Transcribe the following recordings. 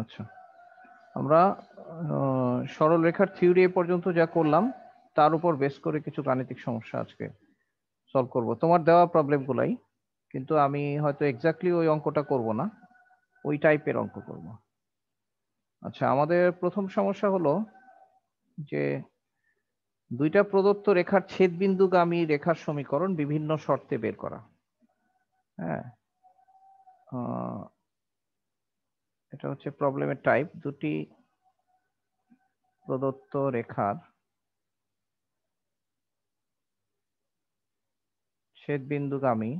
আচ্ছা, আমরা সরল রেখার থিওরি এ পর্যন্ত যা করলাম তার উপর বেস করে কিছু গাণিতিক সমস্যা আজকে সলভ করব, তোমার দেওয়া প্রবলেমগুলাই। কিন্তু আমি হয়তো এক্স্যাক্টলি ওই অঙ্কটা করব না, ওই টাইপের অঙ্ক করব। আচ্ছা, আমাদের প্রথম সমস্যা হলো যে দুইটা প্রদত্ত রেখার ছেদবিন্দুগামী রেখার সমীকরণ বিভিন্ন শর্তে বের করা। হ্যাঁ, এটা হচ্ছে প্রবলেমের টাইপ। দুটি প্রদত্ত রেখার ছেদবিন্দুগামী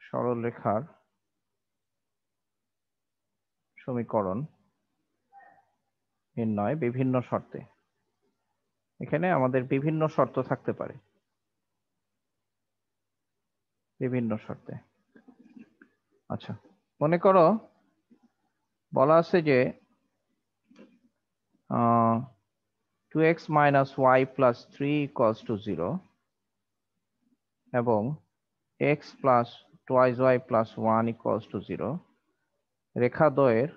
সরল রেখার সমীকরণ নির্ণয় বিভিন্ন শর্তে। এখানে আমাদের বিভিন্ন শর্ত থাকতে পারে, বিভিন্ন শর্তে। আচ্ছা, মনে করো বলা আছে যে 2x - y + 3 = 0 এবং x + 2y + 1 = 0 রেখাদ্বয়ের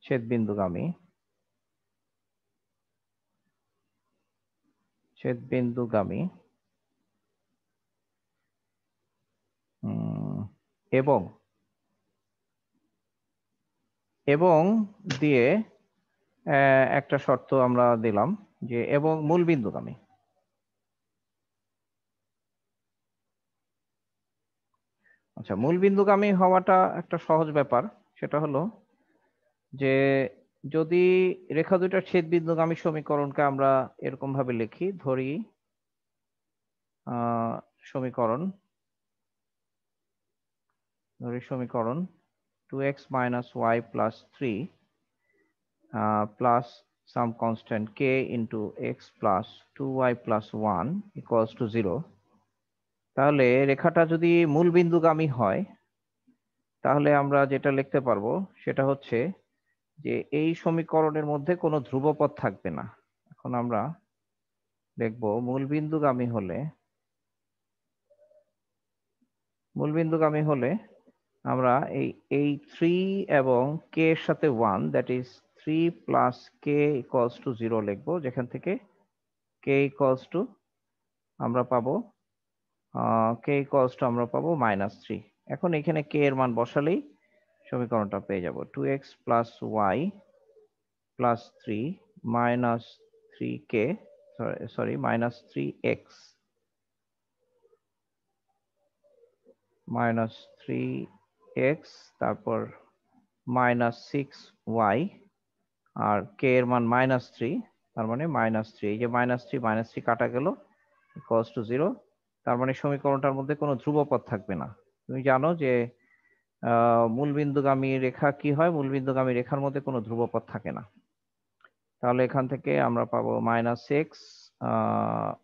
ছেদবিন্দুগামী এবং দিয়ে একটা শর্ত আমরা দিলাম যে এবং মূলবিন্দুগামী। আচ্ছা, মূলবিন্দুগামী হওয়াটা একটা সহজ ব্যাপার। সেটা হলো যে যদি রেখা দুইটার ছেদবিন্দুগামী সমীকরণকে আমরা এরকম ভাবে লিখি, ধরি সমীকরণ 2x - y + 3 plus some constant k into x + 2y + 1 = 0। তাহলে রেখাটা যদি মূলবিন্দুগামী হয় তাহলে আমরা যেটা লিখতে পারবো সেটা হচ্ছে যে এই সমীকরণের মধ্যে কোনো ধ্রুবপদ থাকবে না। এখন আমরা দেখব মূলবিন্দুগামী হলে আমরা এই 3 এবং k এর সাথে 1, দ্যাট ইজ 3 + k = 0 লিখবো, যেখান থেকে k আমরা পাবো -3। এখন এখানে k এর মান বসালেই সমীকরণটা পেয়ে যাব। 2x + y + 3 -3k -3x তারপর -6y আর k এর মান -3, তার মানে -3। এই যে -3 কাটা গেল = 0। তার মানে সমীকরণটার মধ্যে কোনো ধ্রুবপদ থাকবে না। তুমি জানো যে মূলবিন্দুগামী রেখা কি হয়, মূলবিন্দুগামী রেখার মধ্যে কোনো ধ্রুবপদ থাকে না। তাহলে এখান থেকে আমরা পাবো -x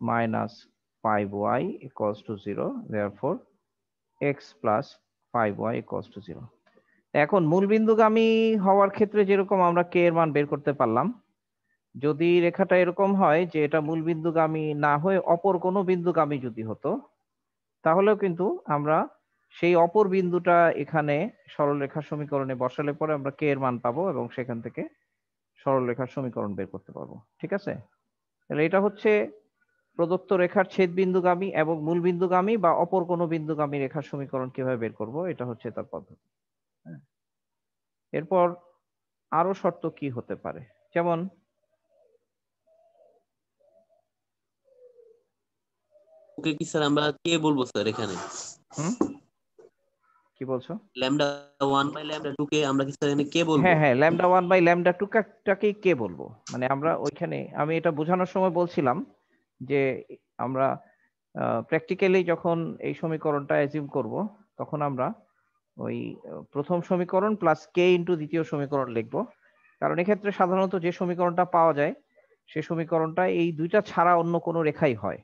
-5y = 0, therefore x + 5y = 0। এখন মূলবিন্দুগামী হওয়ার ক্ষেত্রে যেরকম আমরা k এর মান বের করতে পারলাম, যদি রেখাটা এরকম হয় যে এটা মূলবিন্দুগামী না হয়ে অপর কোনো বিন্দুগামী যদি হতো, তাহলেও কিন্তু আমরা সেই অপর বিন্দুটা এখানে সরলরেখার সমীকরণে বসালে পরে আমরা k এর মান পাবো এবং সেখান থেকে সরলরেখার সমীকরণ বের করতে পারবো। ঠিক আছে? তাহলে এটা হচ্ছে প্রদত্ত রেখার ছেদবিন্দুগামী এবং মূলবিন্দুগামী বা অপর কোনো বিন্দুগামী রেখার সমীকরণ কিভাবে বের করব, এটা হচ্ছে তার পদ্ধতি। এরপর আরো শর্ত কি হতে পারে, যেমন ওকে কি স্যার আমরা কে বলবো স্যার এখানে? কি বলছো? λ1/λ2 কে আমরা কি স্যার এখানে কে বলবো? হ্যাঁ, λ1/λ2 টাকেই কে বলবো। মানে আমরা ওইখানে আমি এটা বোঝানোর সময় বলছিলাম যে আমরা প্র্যাকটিক্যালি যখন এই সমীকরণটা অ্যাজিউম করব তখন আমরা ওই প্রথম সমীকরণ প্লাস কে ইন্টু দ্বিতীয় সমীকরণ লিখবো। কারণ এক্ষেত্রে সাধারণত যে সমীকরণটা পাওয়া যায় সে সমীকরণটা এই দুইটা ছাড়া অন্য কোনো রেখাই হয়।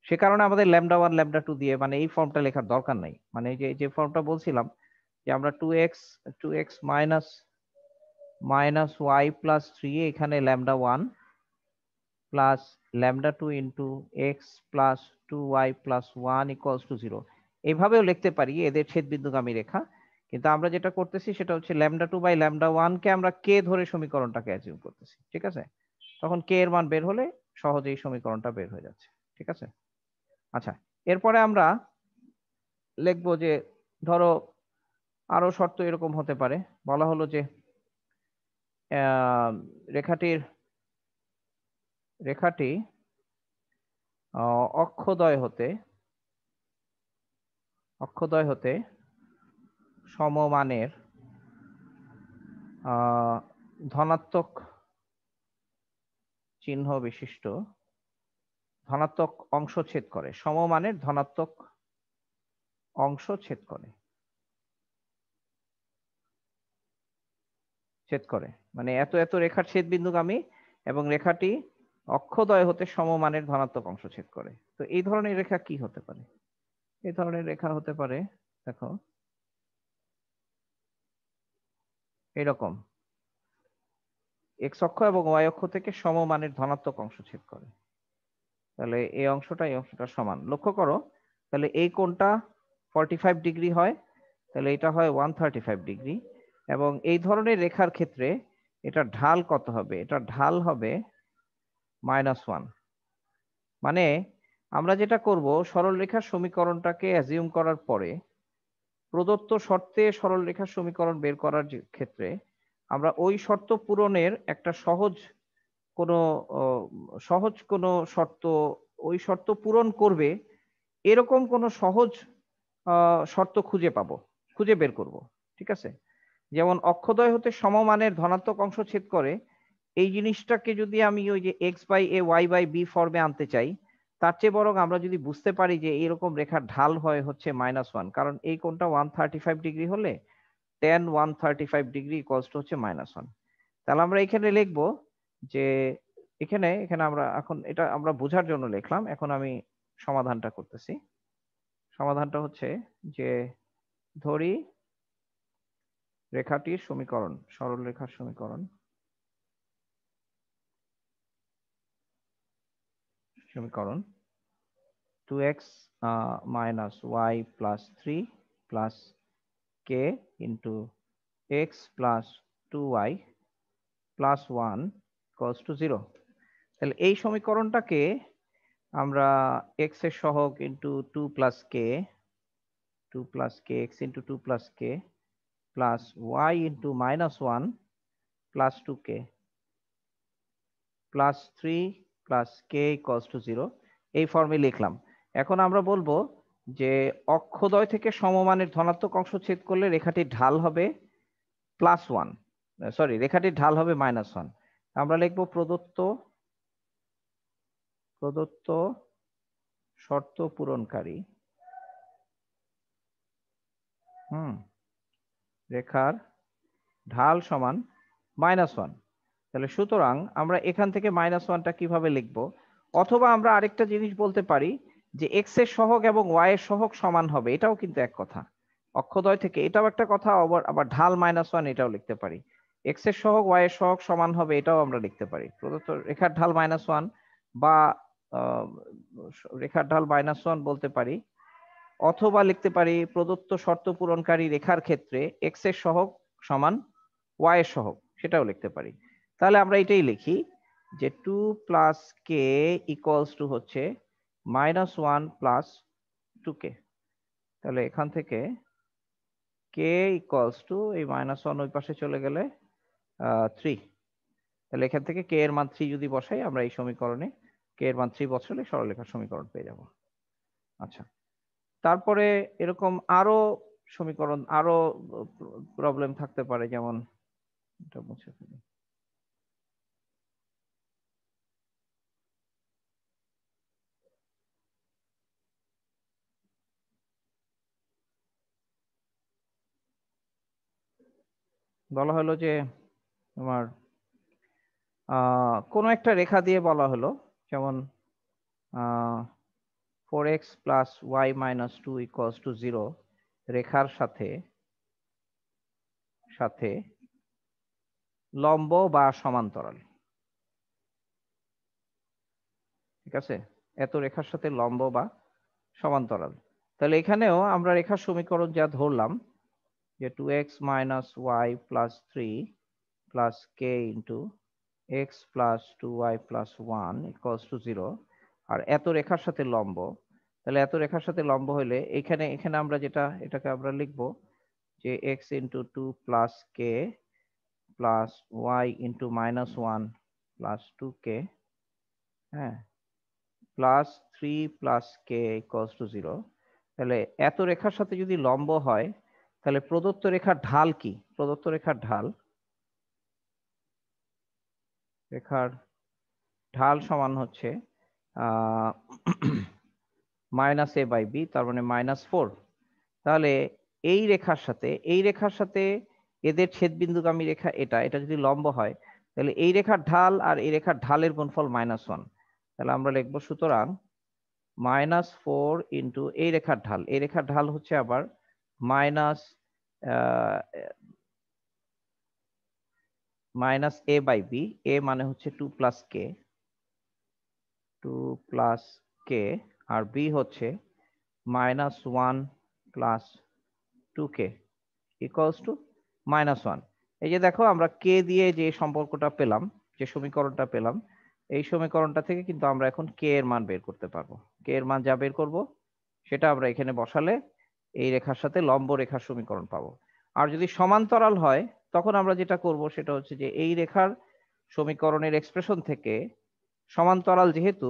সে কারণে আমাদের λ1 λ2 দিয়ে মানে এই ফর্মটা লেখার দরকার নাই। মানে যে ফর্মটা বলছিলাম যে আমরা 2x -y + 3 এখানে λ1 প্লাস λ2 ইন্টু x + 2y + 1 = 0, এইভাবেও লিখতে পারি এদের ছেদবিন্দুগামী রেখা, কিন্তু আমরা যেটা করতেছি সেটা হচ্ছে λ2/λ1 কে আমরা কে ধরে সমীকরণটাকে অ্যাজিউম করতেছি, ঠিক আছে? তখন কে এর মান বের হলে সহজেই সমীকরণটা বের হয়ে যাচ্ছে, ঠিক আছে? আচ্ছা, এরপরে আমরা লিখবো যে ধরো আরো শর্ত এরকম হতে পারে, বলা হলো যে রেখাটি অক্ষদ্বয় হতে সমমানের ধনাত্মক চিহ্ন বিশিষ্ট ধনাত্মক অংশ ছেদ করে, সমমানের ধনাত্মক অংশ ছেদ করে মানে এত এত রেখার ছেদবিন্দুগামী এবং রেখাটি অক্ষদ্বয় হতে সমমানের ধনাত্মক অংশ ছেদ করে। তো এই ধরনের রেখা কি হতে পারে? এই ধরনের রেখা হতে পারে, দেখো এরকম, এক্স অক্ষ এবং ওয়াই অক্ষ থেকে সমমানের ধনাত্মক অংশ ছেদ করে। তাহলে এই অংশটা সমান। লক্ষ্য করো, তাহলে এই কোণটা 45 ডিগ্রি হয়, তাহলে এটা হয় 135 ডিগ্রি, এবং এই ধরনের রেখার ক্ষেত্রে এটা ঢাল কত হবে? এটা ঢাল হবে -1। মানে আমরা যেটা করব, সরলরেখার সমীকরণটাকে অ্যাজিউম করার পরে প্রদত্ত শর্তে সরলরেখার সমীকরণ বের করার ক্ষেত্রে আমরা ওই শর্ত পূরণের একটা সহজ কোনো শর্ত, ওই শর্ত পূরণ করবে এরকম কোনো সহজ শর্ত খুঁজে বের করব, ঠিক আছে? যেমন অক্ষদ্বয় হতে সমমানের ধনাত্মক অংশ ছেদ করে, এই জিনিসটাকে যদি আমি ওই যে x/a y/b ফর্মে আনতে চাই, তার চেয়ে বরং আমরা যদি বুঝতে পারি যে এরকম রেখার ঢাল হচ্ছে -1, কারণ এই কোণটা 135 ডিগ্রি হলে tan 135 ডিগ্রি ইকুয়ালস টু হচ্ছে -1। তাহলে আমরা এখানে লিখবো যে এখানে এখানে আমরা এখন এটা আমরা বোঝার জন্য লিখলাম, এখন আমি সমাধানটা করতেছি। সমাধানটা হচ্ছে যে ধরি রেখাটির সমীকরণ, সরল রেখার সমীকরণ 2x - y + 3 + k * x + 2y + 1 = 0। তাহলে এই সমীকরণটাকে আমরা x এর সহগ into 2 + k x * 2 + k + y * -1 + 2k + 3 + k = 0 এই ফর্মে লিখলাম। এখন আমরা বলবো যে অক্ষদ্বয় থেকে সমমানের ধনাত্মক অংশ ছেদ করলে রেখাটির ঢাল হবে +1, রেখাটির ঢাল হবে -1। আমরা লিখবো প্রদত্ত শর্ত পূরণকারী রেখার ঢাল সমান -1। তাহলে সুতরাং আমরা এখান থেকে -1টা কিভাবে লিখবো? অথবা আমরা আরেকটা জিনিস বলতে পারি যে x এর সহগ এবং y এর সহগ সমান হবে, এটাও কিন্তু এক কথা। অক্ষদ্বয় থেকে এটাও একটা কথা, আবার ঢাল -1 এটাও লিখতে পারি। x এর সহগ y এর সহগ সমান হবে, এটাও আমরা লিখতে পারি। প্রদত্ত রেখার ঢাল -1 বা রেখার ঢাল -1 বলতে পারি, অথবা লিখতে পারি প্রদত্ত শর্ত পূরণকারী রেখার ক্ষেত্রে x এর সহগ সমান y এর সহগ, সেটাও লিখতে পারি। তাহলে আমরা এটাই লিখি যে 2 + k = হচ্ছে -1 + 2k। তাহলে এখান থেকে k = এই -1 ওই পাশে চলে গেলে 3। তাহলে এখান থেকে k এর মান 3 যদি বসাই আমরা এই সমীকরণে k এর মান 3 বসালে সরলরেখার সমীকরণ পেয়ে যাব। আচ্ছা, তারপরে এরকম আরো সমীকরণ, আরো প্রবলেম থাকতে পারে, যেমন এটা মুছে ফেলি। বলা হলো যে তোমার কোনো একটা রেখা দিয়ে বলা হলো, যেমন 4x + y - 2 = 0 রেখার সাথে লম্ব বা সমান্তরাল, ঠিক আছে? এত রেখার সাথে লম্ব বা সমান্তরাল। তাহলে এখানেও আমরা রেখার সমীকরণ যা ধরলাম যে 2x minus y plus 3 plus k into x plus 2y plus 1 equals to 0, আর এত রেখার সাথে লম্ব, তাহলে এত রেখার সাথে লম্ব হলে এখানে আমরা এটাকে আমরা লিখব যে x into 2 plus k plus y into minus 1 plus 2k, হ্যাঁ, plus 3 plus k equals to 0। তাহলে এত রেখার সাথে যদি লম্ব হয় তাহলে প্রদত্ত রেখার ঢাল কি? প্রদত্ত রেখার ঢাল সমান হচ্ছে মাইনাস এ বাই বি, তার মানে -4। তাহলে এই রেখার সাথে এদের ছেদবিন্দুগামী রেখা এটা যদি লম্ব হয় তাহলে এই রেখার ঢাল আর এই রেখার ঢালের গুণফল -1। তাহলে আমরা লিখবো সুতরাং -4 ইন্টু এই রেখার ঢাল হচ্ছে আবার মাইনাস এ বাই বি, এ মানে হচ্ছে 2 প্লাস কে, আর বি হচ্ছে -1 প্লাস 2k ইকুয়ালস টু -1। এই যে দেখো আমরা কে দিয়ে যে সম্পর্কটা পেলাম, যে সমীকরণটা পেলাম, এই সমীকরণটা থেকে কিন্তু আমরা এখন কে এর মান বের করতে পারবো। কে এর মান যা বের করব সেটা আমরা এখানে বসালে এই রেখার সাথে লম্ব রেখার সমীকরণ পাবো। আর যদি সমান্তরাল হয় তখন আমরা যেটা করব সেটা হচ্ছে যে এই রেখার সমীকরণের এক্সপ্রেশন থেকে সমান্তরাল যেহেতু,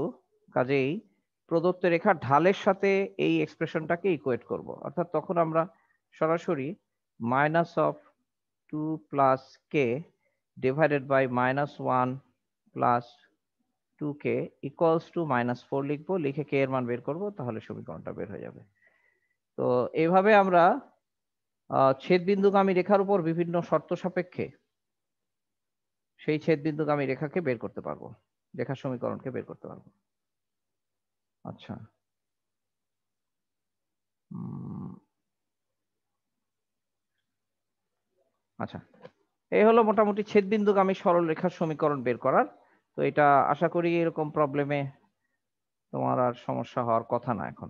কাজেই প্রদত্ত রেখার ঢালের সাথে এই এক্সপ্রেশনটাকে ইকুয়েট করব। অর্থাৎ তখন আমরা সরাসরি -2 প্লাস কে divided by -1 plus 2k equals to -4 লিখবো, লিখে কে এর মান বের করব, তাহলে সমীকরণটা বের হয়ে যাবে। তো এইভাবে আমরা ছেদবিন্দুগামী রেখার উপর বিভিন্ন শর্ত সাপেক্ষে সেই ছেদবিন্দুগামী রেখাকে বের করতে পারবো, রেখার সমীকরণকে বের করতে পারবো। আচ্ছা, আচ্ছা, এই হলো মোটামুটি ছেদবিন্দুগামী সরল রেখার সমীকরণ বের করার। তো এটা আশা করি এরকম প্রবলেমে তোমার আর সমস্যা হওয়ার কথা না। এখন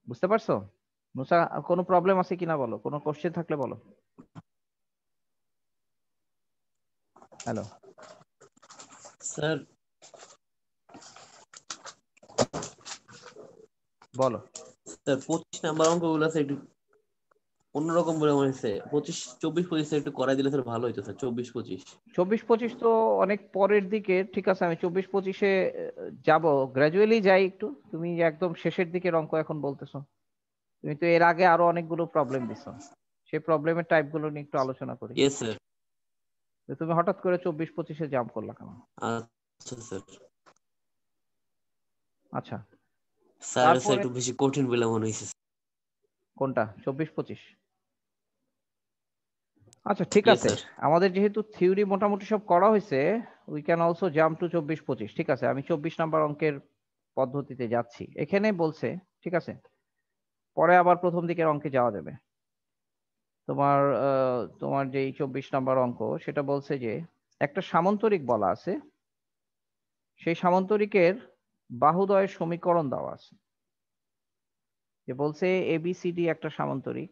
বুঝতে পারছো মুসা? কোনো প্রবলেম আছে কিনা বলো, কোনো কোশ্চেন থাকলে বলো। হ্যালো স্যার, বলো। স্যার 25 নাম্বার অঙ্কগুলো আছে একটু অন্যরকম বলে মনে হচ্ছে। 25, 24, 25 একটু করাই দিলে স্যার ভালো হইতো স্যার। 24, 25 24-25 তো অনেক পরের দিকে, ঠিক আছে আমি 24-25-এ যাব, গ্রাজুয়ালি যাই একটু। তুমি একদম শেষের দিকের অঙ্ক এখন বলতেছো, তুমি তো এর আগে আরো অনেকগুলো প্রবলেম দিছো, সেই প্রবলেমের টাইপ গুলো নিয়ে একটু আলোচনা করি। Yes sir. তো তুমি হঠাৎ করে 24-25-এ জাম্প করলা কেন? আচ্ছা স্যার। আচ্ছা, স্যার তারপরে একটু বেশি কঠিন বলে মনে হয়েছে। কোনটা 24-25? আচ্ছা ঠিক ইয়েস আছে, স্যার। আমাদের যেহেতু থিওরি মোটামুটি সব করা হয়েছে, we can also jump to 24-25। ঠিক আছে, আমি 24 নাম্বার অঙ্কের পদ্ধতিতে যাচ্ছি। এখানে বলছে, ঠিক আছে, পরে আবার প্রথম দিকের অঙ্কে যাওয়া যাবে। তোমার যে 24 নাম্বার অঙ্ক, সেটা বলছে যে একটা সামান্তরিক বলা আছে, সেই সামান্তরিকের বাহুদ্বয়ের সমীকরণ দেওয়া আছে। যে বলছে এবিসিডি একটা সামান্তরিক,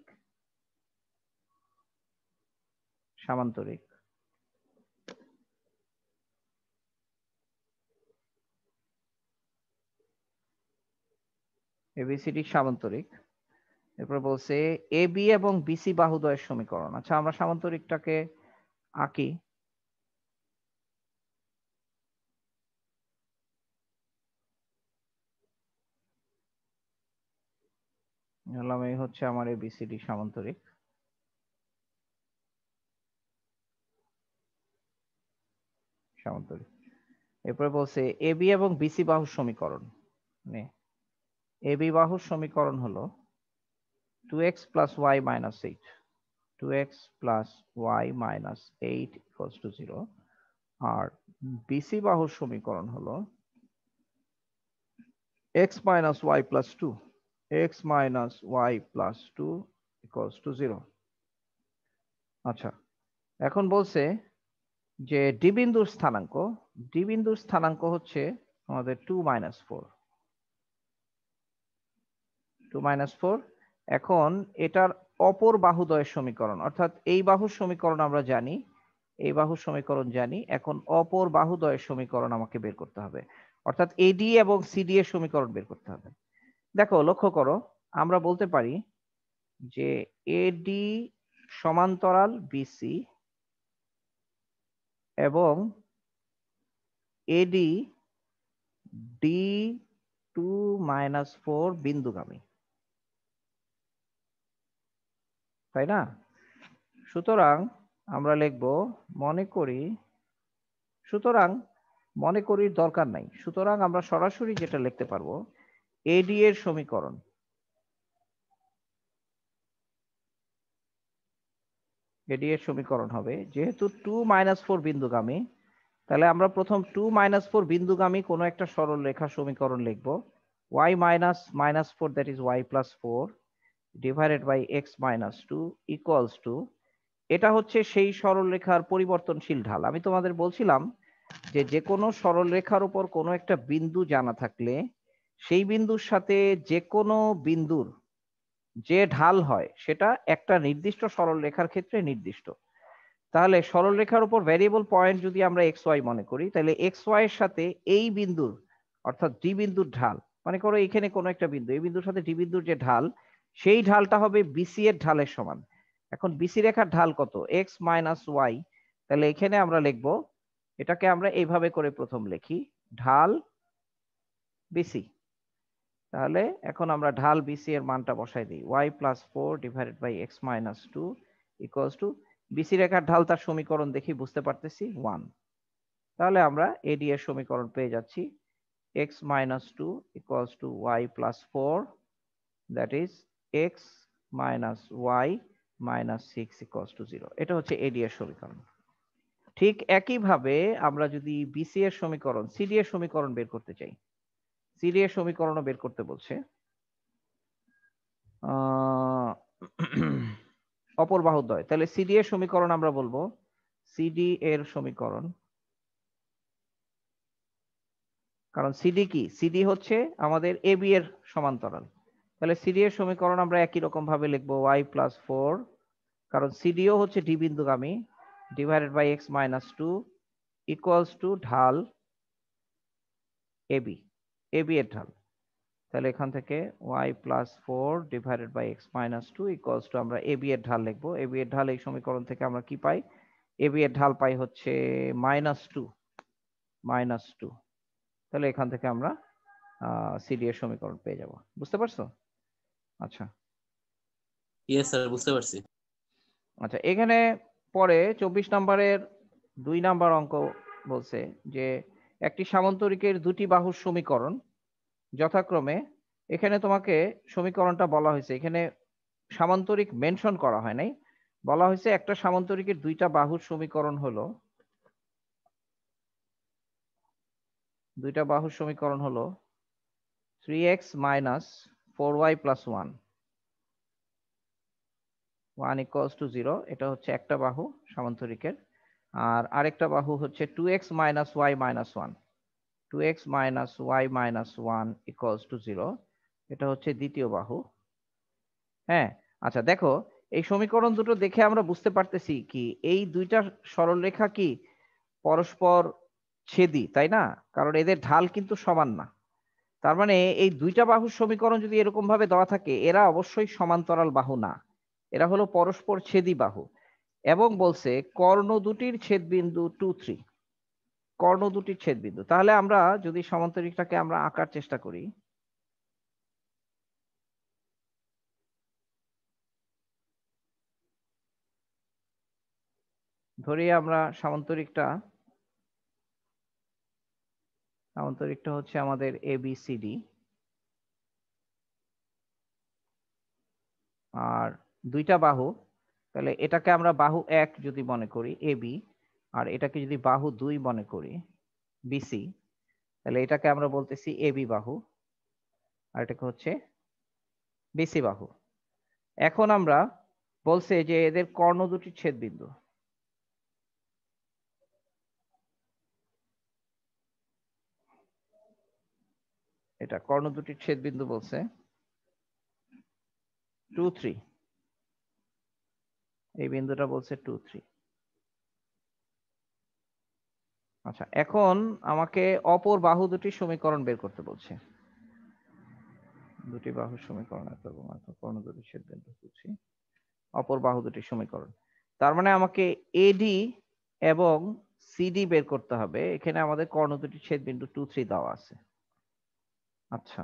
এবিসিডি সামান্তরিক। এরপর বলছে এ বি এবং বিসি বাহুদ্বয়ের সমীকরণ। আচ্ছা, আমরা সামান্তরিকটাকে আঁকি। এই হচ্ছে আমার এবিসিডি সামান্তরিক। এরপরে বলছে এ বি এবং বিসি বাহুর সমীকরণ। মানে এ বি বাহুর সমীকরণ হলো 2x plus y minus 8, 2x plus y minus 8 equals to 0, R BC বাহুর সমীকরণ হলো x minus y plus 2, x minus y plus 2 equals to 0। আচ্ছা, এখন বলছে যে ডি বিন্দুর স্থানাঙ্ক হচ্ছে আমাদের 2 - 4, 2 - 4। এখন এটার অপর বাহুদ্বয়ের সমীকরণ, অর্থাৎ এই বাহুর সমীকরণ আমরা জানি, এই বাহুর সমীকরণ জানি, এখন অপর বাহুদ্বয়ের সমীকরণ আমাকে বের করতে হবে, অর্থাৎ এডি এবং সিডি এর সমীকরণ বের করতে হবে। দেখো, লক্ষ্য করো, আমরা বলতে পারি যে এডি সমান্তরাল বিসি এবং এডি D2 - 4 বিন্দুগামী, তাই না? সুতরাং আমরা লিখব মনে করি দরকার নাই, সুতরাং আমরা সরাসরি যেটা লিখতে পারবো, এডি এর সমীকরণ, এডি এর সমীকরণ হবে, যেহেতু 2 - 4 বিন্দুগামী, তাহলে আমরা প্রথম 2 - 4 বিন্দুগামী কোনো একটা সরল রেখা সমীকরণ লিখব, y - 4, that is y + 4 divided by x - 2 equals to, এটা হচ্ছে সেই সরল রেখার পরিবর্তনশীল ঢাল। আমি তোমাদের বলছিলাম যে যে কোনো সরল রেখার উপর কোনো একটা বিন্দু জানা থাকলে সেই বিন্দুর সাথে যে কোনো বিন্দুর যে ঢাল হয় সেটা একটা নির্দিষ্ট সরল রেখার ক্ষেত্রে নির্দিষ্ট। তাহলে সরল রেখার উপর ভ্যারিয়েবল পয়েন্ট যদি আমরা এক্স ওয়াই মনে করি, তাহলে এক্স ওয়াই এর সাথে এই বিন্দুর, অর্থাৎ ডি বিন্দুর ঢাল, মনে করো এখানে কোনো একটা বিন্দু, এই বিন্দুর সাথে ডি বিন্দুর যে ঢাল, সেই ঢালটা হবে বিসি এর ঢালের সমান। এখন বিসি রেখার ঢাল কত? X minus y. তাহলে এখানে আমরা লিখব, এটাকে আমরা এইভাবে করে প্রথম লিখি, ঢাল বিসি। তাহলে এখন আমরা ঢাল বিসি এর মানটা বসাই দিই, y + 4 divided by x - 2 equals to, BC রেখার ঢাল তার সমীকরণ দেখি, বুঝতে পারতেছি 1। তাহলে আমরা এডি এর সমীকরণ পেয়ে যাচ্ছি, x - 2 equals to y + 4, that is x - y - 6 equals to 0। এটা হচ্ছে এডি এর সমীকরণ। ঠিক একইভাবে আমরা যদি বিসি এর সমীকরণ, সিডি এর সমীকরণ বের করতে চাই, সিডি এর সমীকরণও বের করতে বলছে, অপর বাহুদ্বয়, তাহলে সিডি এর সমীকরণ আমরা বলবো, সিডি এর সমীকরণ, কারণ সিডি কি, সিডি হচ্ছে আমাদের এবি এর সমান্তরাল, তাহলে সিডি এর সমীকরণ আমরা একই রকম ভাবে লিখবো, y + 4, কারণ সিডিও হচ্ছে ডি বিন্দুগামী, divided by x - 2 equals to ঢাল এবি, এবি এর ঢাল। তাহলে এখান থেকে y + 4 divided by x - 2 equals to, আমরা ab এর ঢাল লিখবো, ab এর ঢাল এই সমীকরণ থেকে আমরা কি পাই, ab এর ঢাল পাই হচ্ছে -2। তাহলে এখান থেকে আমরা সিডি এর সমীকরণ পেয়ে যাব। বুঝতে পারছো? আচ্ছা ইয়েস স্যার, বুঝতে পারছি। আচ্ছা, এখানে পরে 24 নম্বরের 2 নাম্বার অঙ্ক বলছে যে একটি সামান্তরিকের দুটি বাহুর সমীকরণ যথাক্রমে, এখানে তোমাকে সমীকরণটা বলা হয়েছে, এখানে সামান্তরিক মেনশন করা হয় নাই, বলা হয়েছে একটা সামান্তরিকের দুইটা বাহুর সমীকরণ হলো, দুইটা বাহুর সমীকরণ হলো 3x - 4y + 1 equals to 0। এটা হচ্ছে একটা বাহু সামান্তরিকের, আর আরেকটা বাহু হচ্ছে 2x - y - 1, 2x - y - 1 equals to 0। এটা হচ্ছে দ্বিতীয় বাহু। হ্যাঁ, আচ্ছা দেখো, এই সমীকরণ দুটো দেখে আমরা বুঝতে পারতেছি কি এই দুইটা সরলরেখা কি পরস্পর ছেদি, তাই না? কারণ এদের ঢাল কিন্তু সমান না। তার মানে এই দুইটা বাহুর সমীকরণ যদি এরকম ভাবে দেওয়া থাকে, এরা অবশ্যই সমান্তরাল বাহু না, এরা হলো পরস্পর ছেদি বাহু। এবং বলছে কর্ণ দুটির ছেদবিন্দু 2, 3, কর্ণ দুটির ছেদবিন্দু। তাহলে আমরা যদি সমান্তরিকটাকে আমরা আঁকার চেষ্টা করি, ধরি আমরা সামান্তরিকটা হচ্ছে আমাদের ABCD, আর দুইটা বাহু, তাহলে এটাকে আমরা বাহু 1 যদি মনে করি AB, আর এটাকে যদি বাহু 2 মনে করি BC, তাহলে এটাকে আমরা বলতেছি AB বাহু, আর এটাকে হচ্ছে BC বাহু। এখন আমরা বলছে যে এদের কর্ণ দুটির ছেদবিন্দু, এটা কর্ণ দুটির ছেদবিন্দু বলছে, 2 3, এই বিন্দুটা বলছে 2 3। আচ্ছা, এখন আমাকে অপর বাহু দুটির সমীকরণ বের করতে বলছে। দুটি বাহুর সমীকরণ এত এবং এত, কর্ণ দুটি ছেদবিন্দু 2 3, অপর বাহু দুটির সমীকরণ। তার মানে আমাকে এডি এবং সিডি বের করতে হবে। এখানে আমাদের কর্ণ দুটি ছেদবিন্দু 2 3 দেওয়া আছে। আচ্ছা,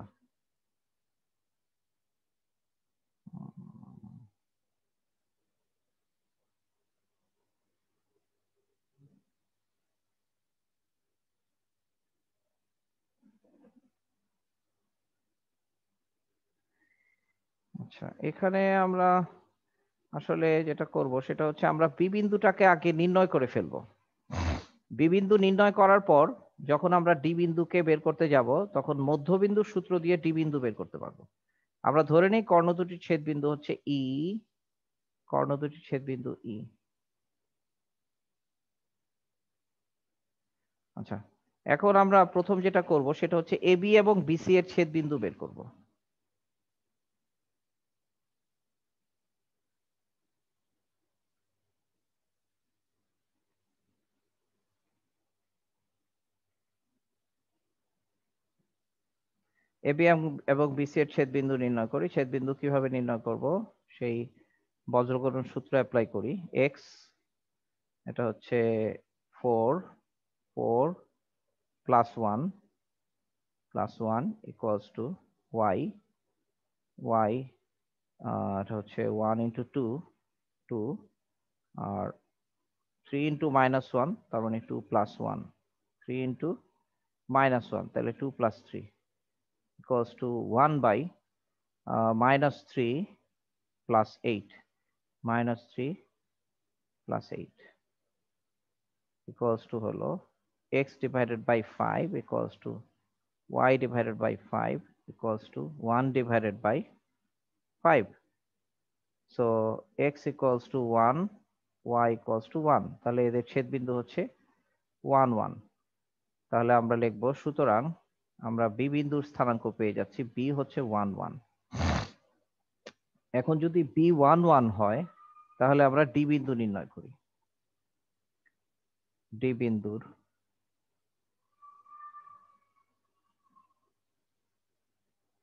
আচ্ছা, এখানে আমরা আসলে যেটা করব সেটা হচ্ছে আমরা বি বিন্দুটাকে আগে নির্ণয় করে ফেলবো। বি বিন্দু নির্ণয় করার পর যখন আমরা ডি বিন্দুকে বের করতে যাব তখন মধ্যবিন্দুর সূত্র দিয়ে ডি বিন্দু বের করতে পারবো। আমরা ধরে নিই কর্ণ দুটির ছেদ বিন্দু হচ্ছে ই, কর্ণ দুটির ছেদ বিন্দু ই। আচ্ছা, এখন আমরা প্রথম যেটা করব সেটা হচ্ছে এবি এবং বিসি এর ছেদ বিন্দু বের করব। এবি এবং বিসি এর ছেদ বিন্দু নির্ণয় করি। ছেদ বিন্দু কিভাবে নির্ণয় করব, সেই বজ্রকরণ সূত্র অ্যাপ্লাই করি। এক্স এটা হচ্ছে 4 4 plus 1 equals to y, y এটা হচ্ছে 1 ইন্টু 2 2, আর 3 ইন্টু -1 তার মানে 2 প্লাস 1, 3 ইন্টু -1 তাহলে 2 plus 3 equals to 1 by -3 plus 8, -3 plus 8 equals to হলো x divided by 5 equals to y divided by 5 equals to 1 divided by 5. So x equals to 1, y equals to 1, তাহলে এদের ছেদবিন্দু হচ্ছে 1 1। তাহলে আমরা লিখব, সুতরাং আমরা বি বিন্দুর স্থানাঙ্ক পেয়ে যাচ্ছি, বি হচ্ছে 1 1। এখন যদি বি 1 1 হয় তাহলে আমরা ডি বিন্দু নির্ণয় করি। ডি বিন্দুর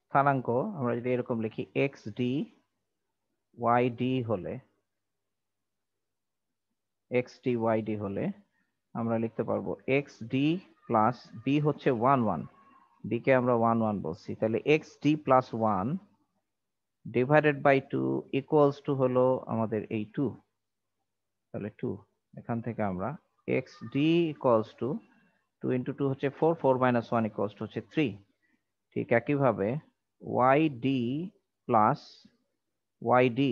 স্থানাঙ্ক আমরা যদি এরকম লিখি এক্স ডি ওয়াই ডি হলে, এক্স ডি ওয়াই ডি হলে আমরা লিখতে পারবো এক্স ডি প্লাস বি হচ্ছে 1 1, বি কে আমরা 1 1 বলছি, তাহলে x d plus 1 divided by 2 equals to হলো আমাদের এই 2, তাহলে 2। এখান থেকে আমরা x d equals to 2 into 2 হচ্ছে 4, 4 মাইনাস 1 ইকুয়ালস টু হচ্ছে 3। ঠিক একইভাবে Y D plus Y D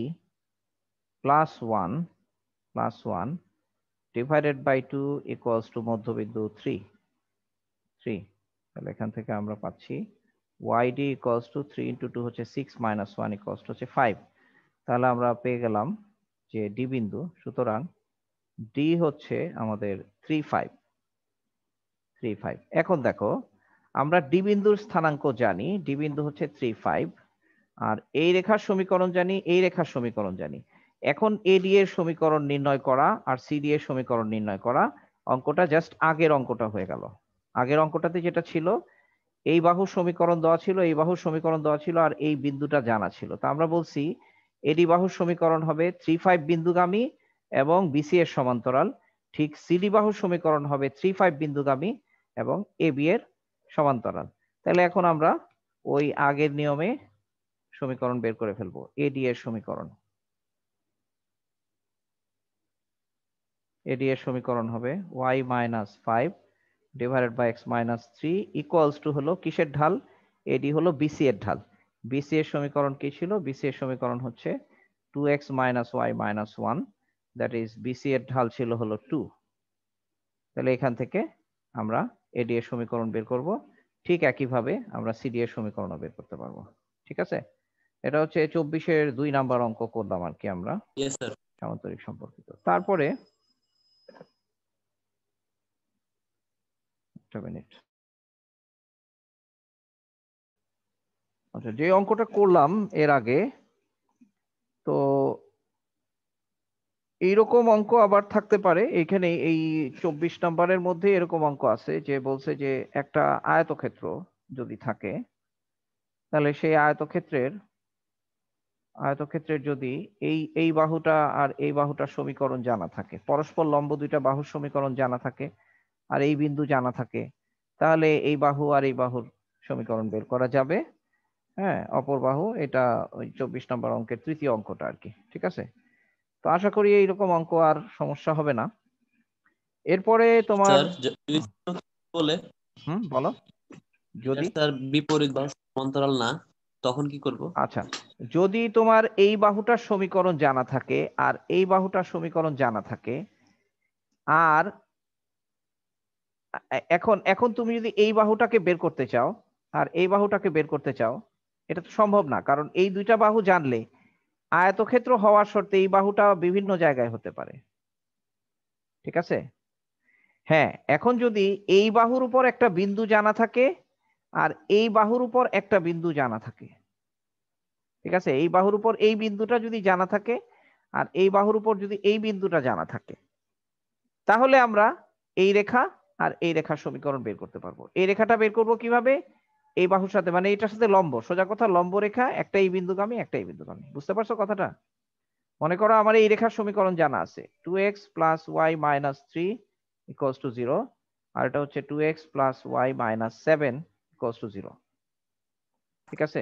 plus 1 divided by 2 equals to মধ্যবিন্দু 3 3। তাহলে এখান থেকে আমরা পাচ্ছি yd ইকুয়ালস টু 3 ইন্টু 2 হচ্ছে 6 মাইনাস 1 ইকুয়ালস টু হচ্ছে 5। তাহলে আমরা পেয়ে গেলাম যে ডি বিন্দু, সুতরাং ডি হচ্ছে আমাদের 3 5 3 5। এখন দেখো আমরা ডি বিন্দুর স্থানাঙ্ক জানি, ডি বিন্দু হচ্ছে 3 5, আর এই রেখার সমীকরণ জানি, এই রেখার সমীকরণ জানি। এখন এডি এর সমীকরণ নির্ণয় করা আর সিডি এর সমীকরণ নির্ণয় করা, অঙ্কটা জাস্ট আগের অঙ্কটা হয়ে গেল। আগের অঙ্কটাতে যেটা ছিল, এই বাহুর সমীকরণ দেওয়া ছিল, এই বাহুর সমীকরণ দেওয়া ছিল, আর এই বিন্দুটা জানা ছিল। তা আমরা বলছি এডি বাহুর সমীকরণ হবে 3 5 বিন্দুগামী এবং বিসি এর সমান্তরাল। ঠিক সিডি বাহুর সমীকরণ হবে 3 5 বিন্দুগামী এবং এবি এর সমান্তরাল। তাহলে এখন আমরা ওই আগের নিয়মে সমীকরণ বের করে ফেলবো। এডি এর সমীকরণ, এডি এর সমীকরণ হবে y minus 5 divided by x minus 3 equals to হলো কিসের ঢাল, এডি হলো বিসি এর ঢাল। বিসি এর সমীকরণ কি ছিল, বিসি এর সমীকরণ হচ্ছে 2x minus y minus 1, that is BC এর ঢাল ছিল হলো 2। তাহলে এখান থেকে আমরা এডি এর সমীকরণ বের করব। ঠিক একইভাবে আমরা সিডি এর সমীকরণও বের করতে পারবো। ঠিক আছে, এটা হচ্ছে 24-এর 2 নাম্বার অঙ্ক করলাম আর কি আমরা, ইয়েস স্যার। সামান্তরিক সম্পর্কিত। তারপরে একটা মিনিট, আচ্ছা, যে অঙ্কটা করলাম এর আগে এইরকম অঙ্ক আবার থাকতে পারে এখানে এই 24 নম্বরের মধ্যে এরকম অঙ্ক আছে যে বলছে যে একটা আয়তক্ষেত্র যদি থাকে তাহলে সেই আয়তক্ষেত্রের যদি এই বাহুটা আর এই বাহুটার সমীকরণ জানা থাকে, পরস্পর লম্ব দুইটা বাহুর সমীকরণ জানা থাকে, আর এই বিন্দু জানা থাকে, তাহলে এই বাহু আর এই বাহুর সমীকরণ বের করা যাবে। হ্যাঁ, অপর বাহু, এটা ওই 24 নম্বর অঙ্কের তৃতীয় অঙ্কটা আর কি। ঠিক আছে, তো আশা করি এইরকম অঙ্ক আর সমস্যা হবে না। এরপরে তোমার স্যার যদি বলে বলো। এটা যদি স্যার বিপরীত বা সমান্তরাল না, তখন কি করব? আচ্ছা, যদি তোমার এই বাহুটার সমীকরণ জানা থাকে আর এই বাহুটার সমীকরণ জানা থাকে, আর এখন এখন তুমি যদি এই বাহুটাকে বের করতে চাও আর এই বাহুটাকে বের করতে চাও, এটা তো সম্ভব না, কারণ এই দুইটা বাহু জানলে আয়তক্ষেত্র হওয়ার শর্তে এই বাহুটা বিভিন্ন জায়গায় হতে পারে। ঠিক আছে, হ্যাঁ, এখন যদি এই বাহুর উপর একটা বিন্দু জানা থাকে আর এই বাহুর উপর একটা বিন্দু জানা থাকে, ঠিক আছে, এই বাহুর উপর এই বিন্দুটা যদি জানা থাকে আর এই বাহুর উপর যদি এই বিন্দুটা জানা থাকে, তাহলে আমরা এই রেখা আর এই রেখার সমীকরণ বের করতে পারবো। এই রেখাটা বের করব কিভাবে? এই বাহুর সাথে, মানে এটার সাথে লম্ব, সোজা কথা লম্ব রেখা, একটা এই বিন্দুগামী একটা এই বিন্দুগামী। বুঝতে পারছো কথাটা? মনে করো আমার এই রেখার সমীকরণ জানা আছে 2x plus Y minus three equals to zero, আর এটা হচ্ছে 2x plus Y minus seven equals to zero. ঠিক আছে,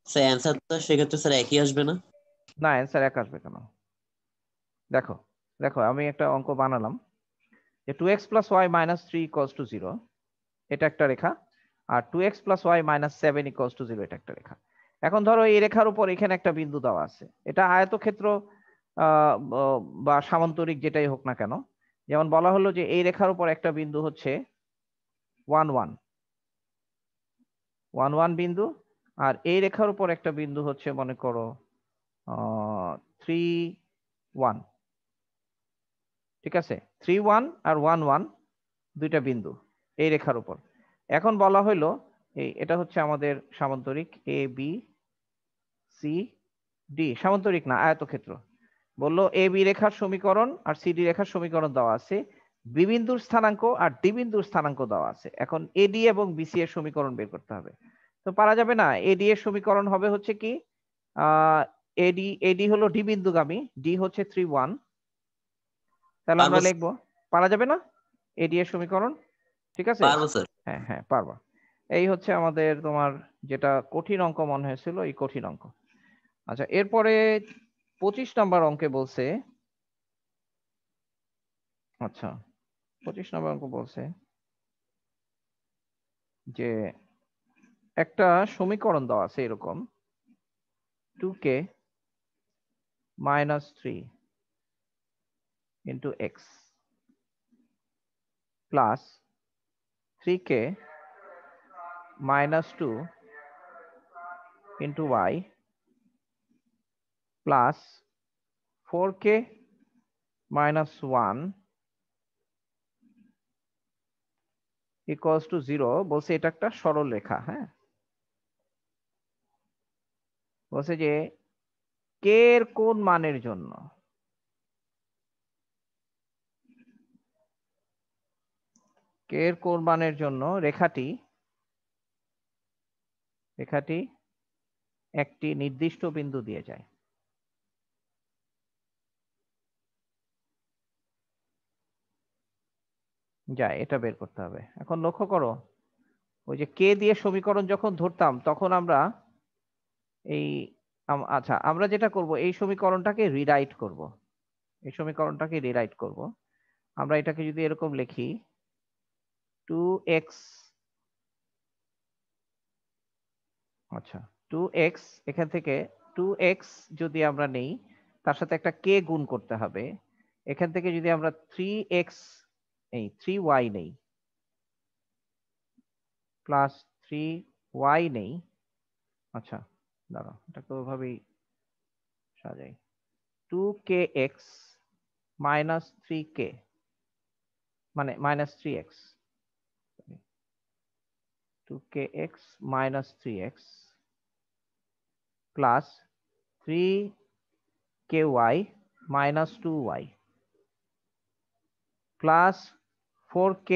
স্যার অ্যান্সার তো সেক্ষেত্রে স্যার একই আসবে না? না অ্যান্সার এক আসবে কেন? দেখো, দেখো আমি একটা অঙ্ক বানালাম যে 2x plus Y minus three equals to zero, এটা একটা রেখা, আর 2x plus Y minus seven equals to zero, এটা একটা রেখা। এখন ধরো এই রেখার উপর এখানে একটা বিন্দু দেওয়া আছে, এটা আয়তক্ষেত্র বা সামান্তরিক যেটাই হোক না কেন, যেমন বলা হলো যে এই রেখার উপর একটা বিন্দু হচ্ছে 1 1 1 1 বিন্দু, আর এই রেখার উপর একটা বিন্দু হচ্ছে মনে করো 3 1। ঠিক আছে, 3 1 আর 1 1 দুইটা বিন্দু এই রেখার উপর। এখন বলা হইলো এটা হচ্ছে আমাদের সামান্তরিক এ বি সি ডি, সামান্তরিক না আয়তক্ষেত্র। বললো এ বি রেখার সমীকরণ আর সিডি রেখার সমীকরণ দেওয়া আছে, বি বিন্দুর স্থানাঙ্ক আর ডি বিন্দুর স্থানাঙ্ক দেওয়া আছে। এখন এডি এবং বিসি এর সমীকরণ বের করতে হবে। তো পারা যাবে না, এডি এর সমীকরণ হবে হচ্ছে কি, আহ এডি এডি হলো ডি বিন্দুগামী, ডি হচ্ছে 3 1, তাহলে পারবো আমরা লিখবো, পারা যাবে না এডি এর সমীকরণ। ঠিক আছে, পারবো স্যার। হ্যাঁ হ্যাঁ পারবা। এই হচ্ছে আমাদের তোমার যেটা কঠিন অঙ্ক মনে হয়েছিল, এই কঠিন অঙ্ক। আচ্ছা, এরপরে 25 নাম্বার অঙ্কে বলছে, আচ্ছা 25 নম্বর অঙ্ক বলছে যে একটা সমীকরণ দেওয়া আছে এরকম 2k minus three into x plus 3k minus two into y plus 4k minus one equals to zero. বলছে এটা একটা সরল রেখা। হ্যাঁ, বলছে যে কে এর কোন মানের জন্য কে এর কোন মানের জন্য রেখাটি রেখাটি একটি নির্দিষ্ট বিন্দু দিয়ে যায়। এটা বের করতে হবে। এখন লক্ষ্য করো, ওই যে কে দিয়ে সমীকরণ যখন ধরতাম তখন আমরা এই আচ্ছা আমরা যেটা করব, এই সমীকরণটাকে রিরাইট করব। এই সমীকরণটাকে রিরাইট করব। আমরা এটাকে যদি এরকম লিখি 2x, আচ্ছা 2x, এখান থেকে 2x যদি আমরা নেই তার সাথে একটা কে গুণ করতে হবে। এখান থেকে যদি আমরা 3x এই 3y নেই প্লাস 3y নেই, আচ্ছা দাঁড়াও এটাকে ওভাবেই সাজাই, 2kx মাইনাস 3k মানে minus 3x, 2kx minus 3x plus 3ky minus 2y plus 4k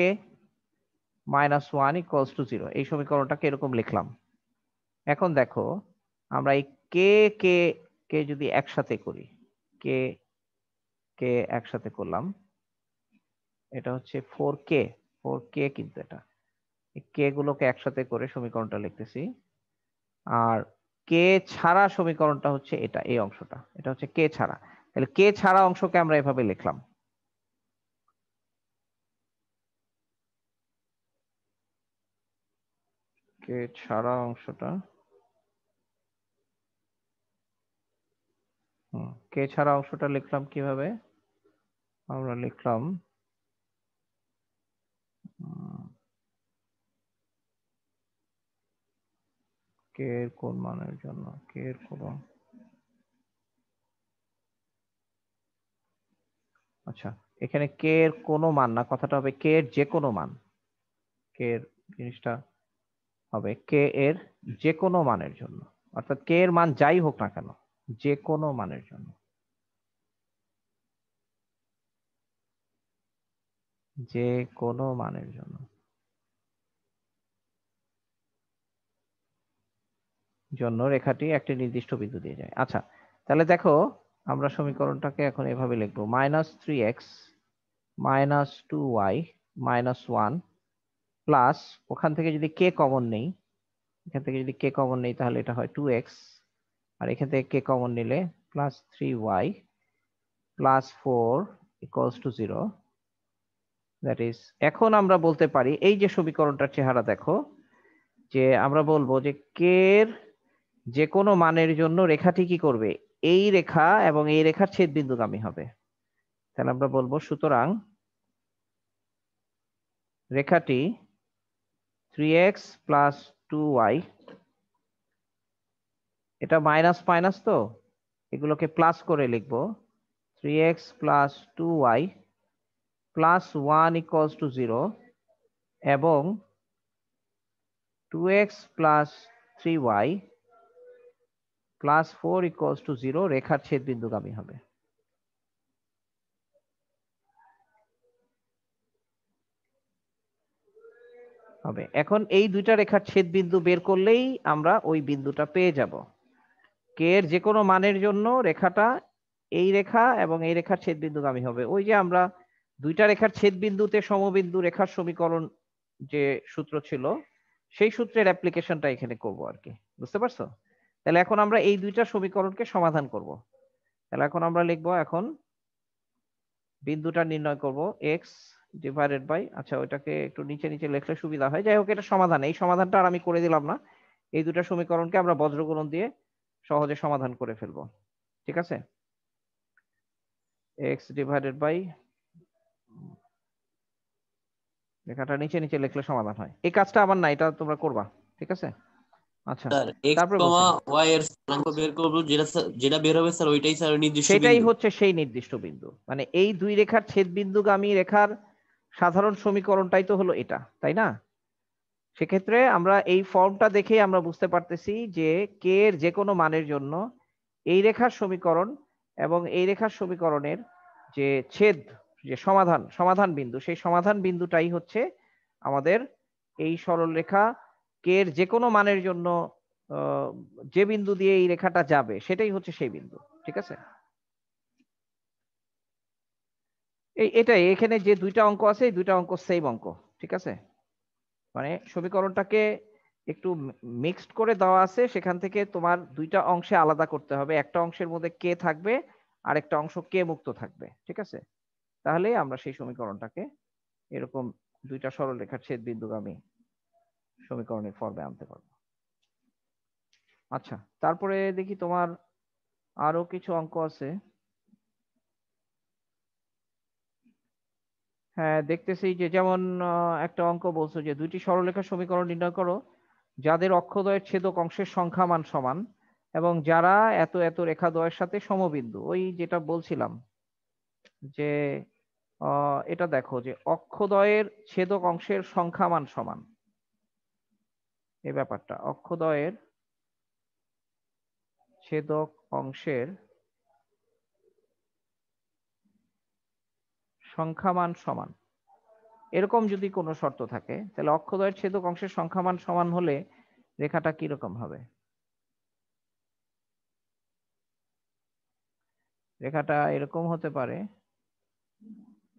minus 1 equals two 0। এই সমীকরণটাকে এরকম লিখলাম। এখন দেখো আমরা এই কে কে কে যদি একসাথে করি, কে কে একসাথে করলাম, এটা হচ্ছে 4k, 4k কিন্তু এটা কে গুলোকে একসাথে করে সমীকরণটা লিখতেছি। আর কে ছাড়া সমীকরণটা হচ্ছে এটা, এই অংশটা, এটা হচ্ছে কে ছাড়া। তাহলে কে ছাড়া অংশকে আমরা এভাবে লিখলাম। কে ছাড়া অংশটা, কে ছাড়া অংশটা লিখলাম কিভাবে? আমরা লিখলাম কে এর কোন মানের জন্য, কে এর কোন, আচ্ছা এখানে কে এর কোনো মান না, কথাটা হবে কে এর যে কোনো মান। কে এর জিনিসটা হবে কে এর যে কোনো মানের জন্য, অর্থাৎ কে এর মান যাই হোক না কেন, যে কোনো মানের জন্য, যে কোনো মানের জন্য জন্য রেখাটি একটি নির্দিষ্ট বিন্দু দিয়ে যায়। আচ্ছা তাহলে দেখো আমরা সমীকরণটাকে এখন এভাবে লিখবো, -3x minus 2y minus 1 plus, ওখান থেকে যদি কে কমন নেই, এখান থেকে যদি কে কমন নেই তাহলে এটা হয় 2x, আর এখান থেকে কে কমন নিলে plus 3y plus 4 equals to 0। That is, এখন আমরা বলতে পারি এই যে সমীকরণটার চেহারা দেখো, যে আমরা বলবো যে কে এর যে কোনো মানের জন্য রেখাটি কি করবে, এই রেখা এবং এই রেখার ছেদ বিন্দুগামী হবে। তাহলে আমরা বলবো সুতরাং রেখাটি 3x প্লাস 2y, এটা মাইনাস মাইনাস তো এগুলোকে প্লাস করে লিখবো, 3x plus 2y plus 1 equals two 0 এবং 2x plus 3y plus 4 equals to 0 রেখার ছেদ বিন্দুগামী হবে। এখন এই দুইটা রেখার ছেদ বিন্দু বের করলেই আমরা ওই বিন্দুটা পেয়ে যাব। কে এর যে কোনো মানের জন্য রেখাটা এই রেখা এবং এই রেখার ছেদ বিন্দুগামী হবে। ওই যে আমরা দুইটা রেখার ছেদ বিন্দুতে সমবিন্দু রেখার সমীকরণ যে সূত্র ছিল, সেই সূত্রের অ্যাপ্লিকেশনটা এখানে করব আর কি, বুঝতে পারছো? তাহলে এখন আমরা এই দুইটা সমীকরণকে সমাধান করব। তাহলে এখন আমরা লিখবো, এখন বিন্দুটা নির্ণয় করব এক্স ডিভাইডেড বাই, আচ্ছা ওইটাকে একটু নিচে নিচে লিখলে সুবিধা হয়, যাই হোক এটা সমাধান, এই সমাধানটা আর আমি করে দিলাম না, এই দুটা সমীকরণকে আমরা বজ্রগুণন দিয়ে সহজে সমাধান করে ফেলবো, ঠিক আছে? এক্স ডিভাইডেড বাই, লেখাটা নিচে নিচে লিখলে সমাধান হয়, এই কাজটা আমার না, এটা তোমরা করবা, ঠিক আছে? আচ্ছা স্যার x, তারপরে বলছি y এর স্থানাঙ্ক বের করব, যেটা যেটা বের হবে স্যার ওইটাই স্যার নির্দিষ্ট সেটাই বিন্দু। হচ্ছে সেই নির্দিষ্ট বিন্দু, মানে এই দুই রেখার ছেদ বিন্দুগামী রেখার সাধারণ সমীকরণটাই তো হলো এটা, তাই না? সেক্ষেত্রে আমরা এই ফর্মটা দেখে আমরা বুঝতে পারতেছি যে কে এর যে কোনো মানের জন্য এই রেখার সমীকরণ এবং এই রেখার সমীকরণের যে ছেদ, যে সমাধান, সমাধান বিন্দু, সেই সমাধান বিন্দুটাই হচ্ছে আমাদের এই সরল রেখা কে এর যে কোনো মানের জন্য যে বিন্দু দিয়ে এই রেখাটা যাবে সেটাই হচ্ছে সেই বিন্দু, ঠিক আছে? এটাই, এখানে যে দুইটা অঙ্ক আছে এই দুইটা অঙ্ক সেম অঙ্ক, ঠিক আছে? মানে সমীকরণটাকে একটু মিক্সড করে দেওয়া আছে, সেখান থেকে তোমার দুইটা অংশে আলাদা করতে হবে, একটা অংশের মধ্যে কে থাকবে আর একটা অংশ কে মুক্ত থাকবে, ঠিক আছে? তাহলে আমরা সেই সমীকরণটাকে এরকম দুইটা সরল রেখার ছেদ বিন্দুগামী সমীকরণের ফর্মে আনতে পারবো। আচ্ছা তারপরে দেখি তোমার আরো কিছু অঙ্ক আছে। হ্যাঁ দেখতেছি যে যেমন একটা অঙ্ক বলছো যে দুইটি সরলরেখার সমীকরণ নির্ণয় করো যাদের অক্ষদ্বয়ের ছেদক অংশের সংখ্যা মান সমান এবং যারা এত এত রেখাদ্বয়ের সাথে সমবিন্দু। ওই যেটা বলছিলাম যে এটা দেখো যে অক্ষদ্বয়ের ছেদক অংশের সংখ্যা মান সমান, এই ব্যাপারটা অক্ষদ্বয়ের ছেদক অংশের সংখ্যামান সমান, এরকম যদি কোনো শর্ত থাকে তাহলে অক্ষদ্বয়ের ছেদক অংশের সংখ্যামান সমান হলে রেখাটা কিরকম হবে? রেখাটা এরকম হতে পারে,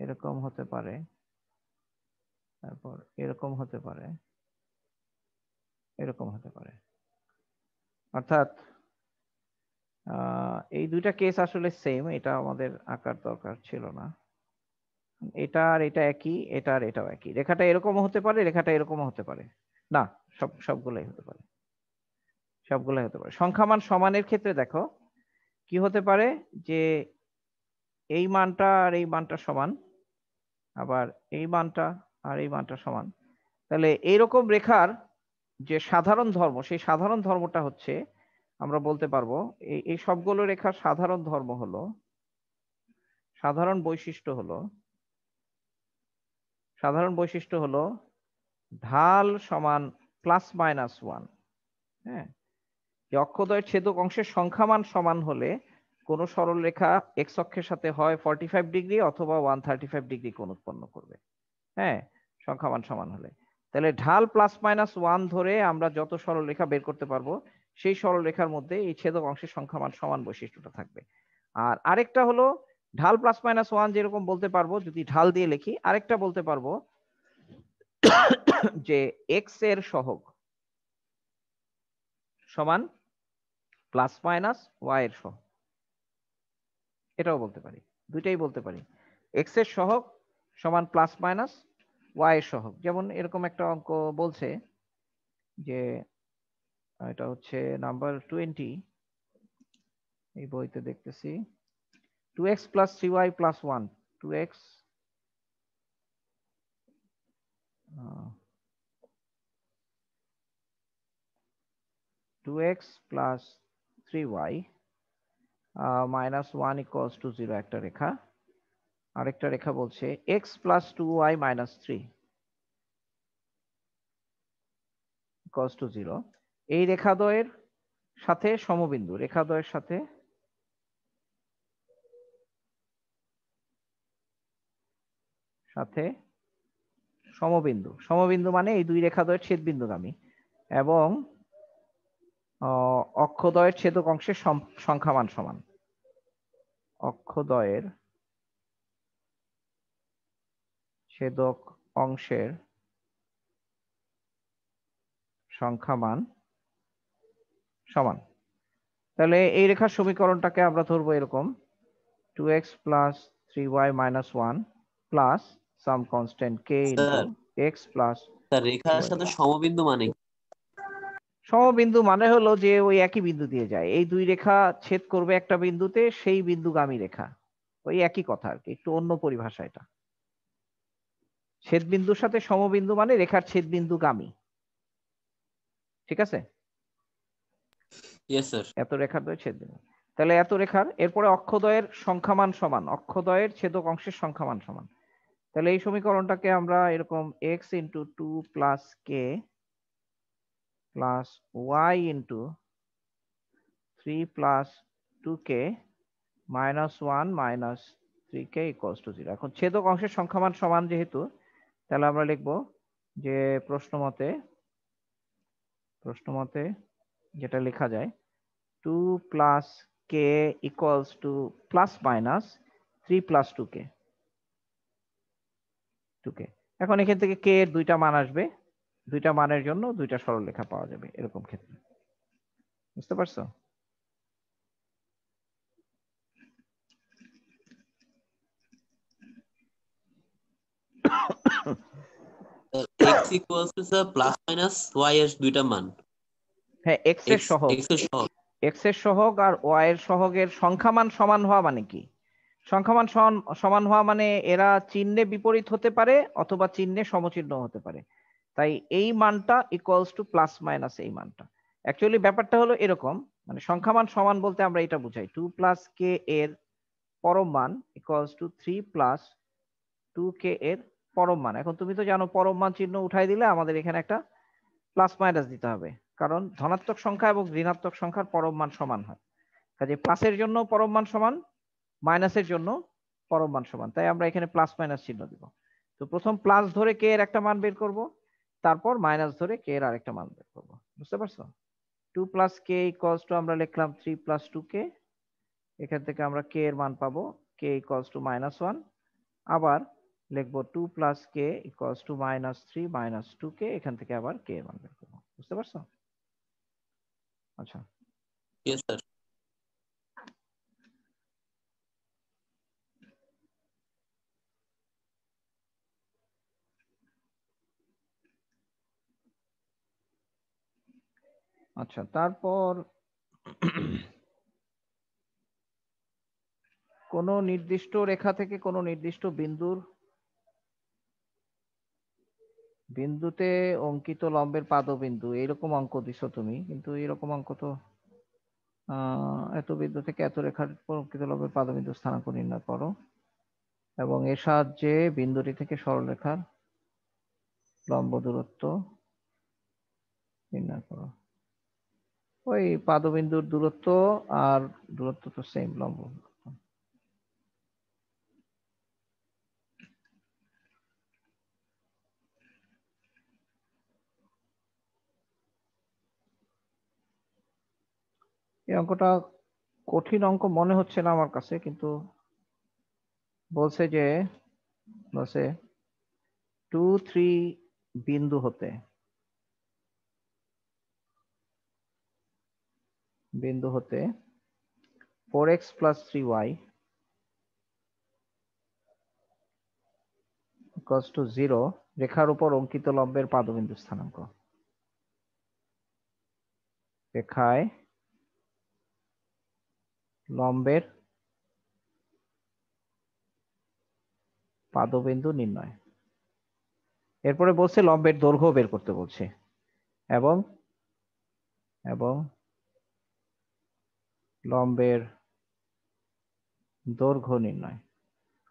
এরকম হতে পারে, তারপর এরকম হতে পারে, এরকম হতে পারে। অর্থাৎ এই দুইটা কেস আসলে সেম, এটা আমাদের আঁকার দরকার ছিল না। এটা আর এটা একই, এটা আর এটাও একই। রেখাটা এরকমও হতে পারে, রেখাটা এরকমও হতে পারে, না সবগুলাই হতে পারে, সবগুলাই হতে পারে। সংখ্যামান সমানের ক্ষেত্রে দেখো কি হতে পারে, যে এই মানটা আর এই মানটা সমান, আবার এই মানটা আর এই মানটা সমান। তাহলে এইরকম রেখার যে সাধারণ ধর্ম, সেই সাধারণ ধর্মটা হচ্ছে, আমরা বলতে পারবো এই সবগুলো রেখার সাধারণ ধর্ম হলো, সাধারণ বৈশিষ্ট্য হলো ঢাল সমান +-1। হ্যাঁ, যে অক্ষদ্বয়ের ছেদক অংশের সংখ্যামান সমান হলে কোন সরল রেখা এক্স অক্ষের সাথে হয় 45 ডিগ্রি অথবা 135 ডিগ্রি কোণ উৎপন্ন করবে। হ্যাঁ, সংখ্যামান সমান হলে। তাহলে ঢাল +-1 ধরে আমরা যত সরল রেখা বের করতে পারবো, সেই সরল রেখার মধ্যে এই ছেদক অংশের সংখ্যামান সমান বৈশিষ্ট্যটা থাকবে। আর আরেকটা হলো ঢাল +-1 যেরকম বলতে পারবো, যদি ঢাল দিয়ে লিখি, আরেকটা বলতে পারবো যে এক্স এর সহগ সমান +-y এর সহগ, এটাও বলতে পারি, দুইটাই বলতে পারি। এক্স এর সহগ সমান +-y এর সহগ। যেমন এরকম একটা অঙ্ক বলছে যে, এটা হচ্ছে নাম্বার 20, এই বইতে দেখতেছি, 2x + 3y + 1, 2x 2x + 3y - 1 = 0 একটা রেখা। আরেকটা রেখা বলছে x + 2y - 3 = 0। এই রেখাদ্বয়ের সাথে সমবিন্দু, রেখাদ্বয়ের সাথে সমবিন্দু, সমবিন্দু মানে এই দুই রেখাদ্বয়ের ছেদবিন্দুগামী, এবং অক্ষদ্বয়ের ছেদক অংশের সংখ্যামান সমান। অক্ষদ্বয়ের ছেদক অংশের সংখ্যামান সমান। তাহলে এই রেখার সমীকরণটাকে আমরা ধরবো এরকম, 2x + 3y - 1 প্লাস সাম কনস্ট্যান্ট k স্যার * x + রেখার 3y। সাথে সমবিন্দু মানে কি? সমবিন্দু মানে হলো যে ওই একই বিন্দু দিয়ে যায়, এই দুই রেখা ছেদ করবে একটা বিন্দুতে, সেই বিন্দুগামী রেখা, ওই একই কথা আর কি, একটু অন্য পরিভাষা এটা। ছেদ বিন্দুর সাথে সমবিন্দু মানে রেখার ছেদ বিন্দুগামী, ঠিক আছে? Yes sir. এত রেখার দ্বয় ছেদ বিন্দু, তাহলে এত রেখার, এরপরে অক্ষদ্বয়ের সংখ্যামান সমান, অক্ষদ্বয়ের ছেদক অংশের সংখ্যামান সমান। তাহলে এই সমীকরণটাকে আমরা এরকম x × 2 + k + y × 3 + 2k - 1 - 3k = 0। এখন ছেদক অংশের সংখ্যামান সমান যেহেতু, তাহলে আমরা লিখব যে প্রশ্নমতে যেটা লেখা যায়, 2 + k = ±3 + 2k। এখন এখান থেকে k এর দুইটা মান আসবে, দুইটা মানের জন্য দুইটা সরলরেখা পাওয়া যাবে এরকম ক্ষেত্রে। বুঝতে পারছো? x = স্যার +-y এর দুইটা মান। হ্যাঁ, x এর সহগ, x এর সহগ, x এর সহগ আর y এর সহগের সংখ্যামান সমান হওয়া মানে কি? সংখ্যামান সমান হওয়া মানে এরা চিহ্নে বিপরীত হতে পারে অথবা চিহ্নে সমচিহ্ন হতে পারে। তাই এই মানটা = এই মানটা। অ্যাকচুয়ালি ব্যাপারটা হলো এরকম, মানে সংখ্যামান সমান বলতে আমরা এটা বুঝাই, 2 + k এর পরম মান = 3 + 2k এর পরম মান। এখন তুমি তো জানো পরম মান চিহ্ন উঠাই দিলে আমাদের এখানে একটা ± দিতে হবে, কারণ ধনাত্মক সংখ্যা এবং ঋণাত্মক সংখ্যার পরম মান সমান হয়। কাজে প্লাসের জন্য পরম মান সমান, মাইনাসের জন্য পরম মান সমান, তাই আমরা এখানে প্লাস মাইনাস চিহ্ন দিব। তো প্রথম প্লাস ধরে কে এর একটা মান বের করব, তারপর মাইনাস ধরে কে এর আরেকটা মান বের করব। বুঝতে পারছো? 2 প্লাস কে ইকুয়ালস টু আমরা লিখলাম 3 প্লাস 2k। এখান থেকে আমরা কে এর মান পাবো কে ইকুয়ালস টু -1। আবার লিখবো 2 plus K equals to -3 -2k। এখান থেকে আবার কে এর মান বের করবো। বুঝতে পারছো? আচ্ছা ইয়েস স্যার। আচ্ছা, তারপর কোন নির্দিষ্ট রেখা থেকে কোন নির্দিষ্ট বিন্দুতে অঙ্কিত লম্বের পাদবিন্দু, এরকম অঙ্ক দিছো তুমি, কিন্তু এরকম অঙ্ক তো এত বিন্দু থেকে এত রেখার উপর অঙ্কিত লম্বের পাদবিন্দু স্থানাঙ্ক নির্ণয় করো এবং এর সাহায্যে বিন্দুটি থেকে সরলরেখার লম্ব দূরত্ব নির্ণয় করো। ওই পাদবিন্দুর দূরত্ব আর দূরত্ব তো সেম, লম্ব। এই অঙ্কটা কঠিন অঙ্ক মনে হচ্ছে না আমার কাছে, কিন্তু বলছে 2-3 বিন্দু হতে 4x + 3y = 0 রেখার উপর অঙ্কিত লম্বের পাদবিন্দু স্থানাঙ্ক। রেখায় লম্বের পাদবিন্দু নির্ণয়। এরপরে বলছে লম্বের দৈর্ঘ্য বের করতে বলছে এবং লম্বের দৈর্ঘ্য নির্ণয়।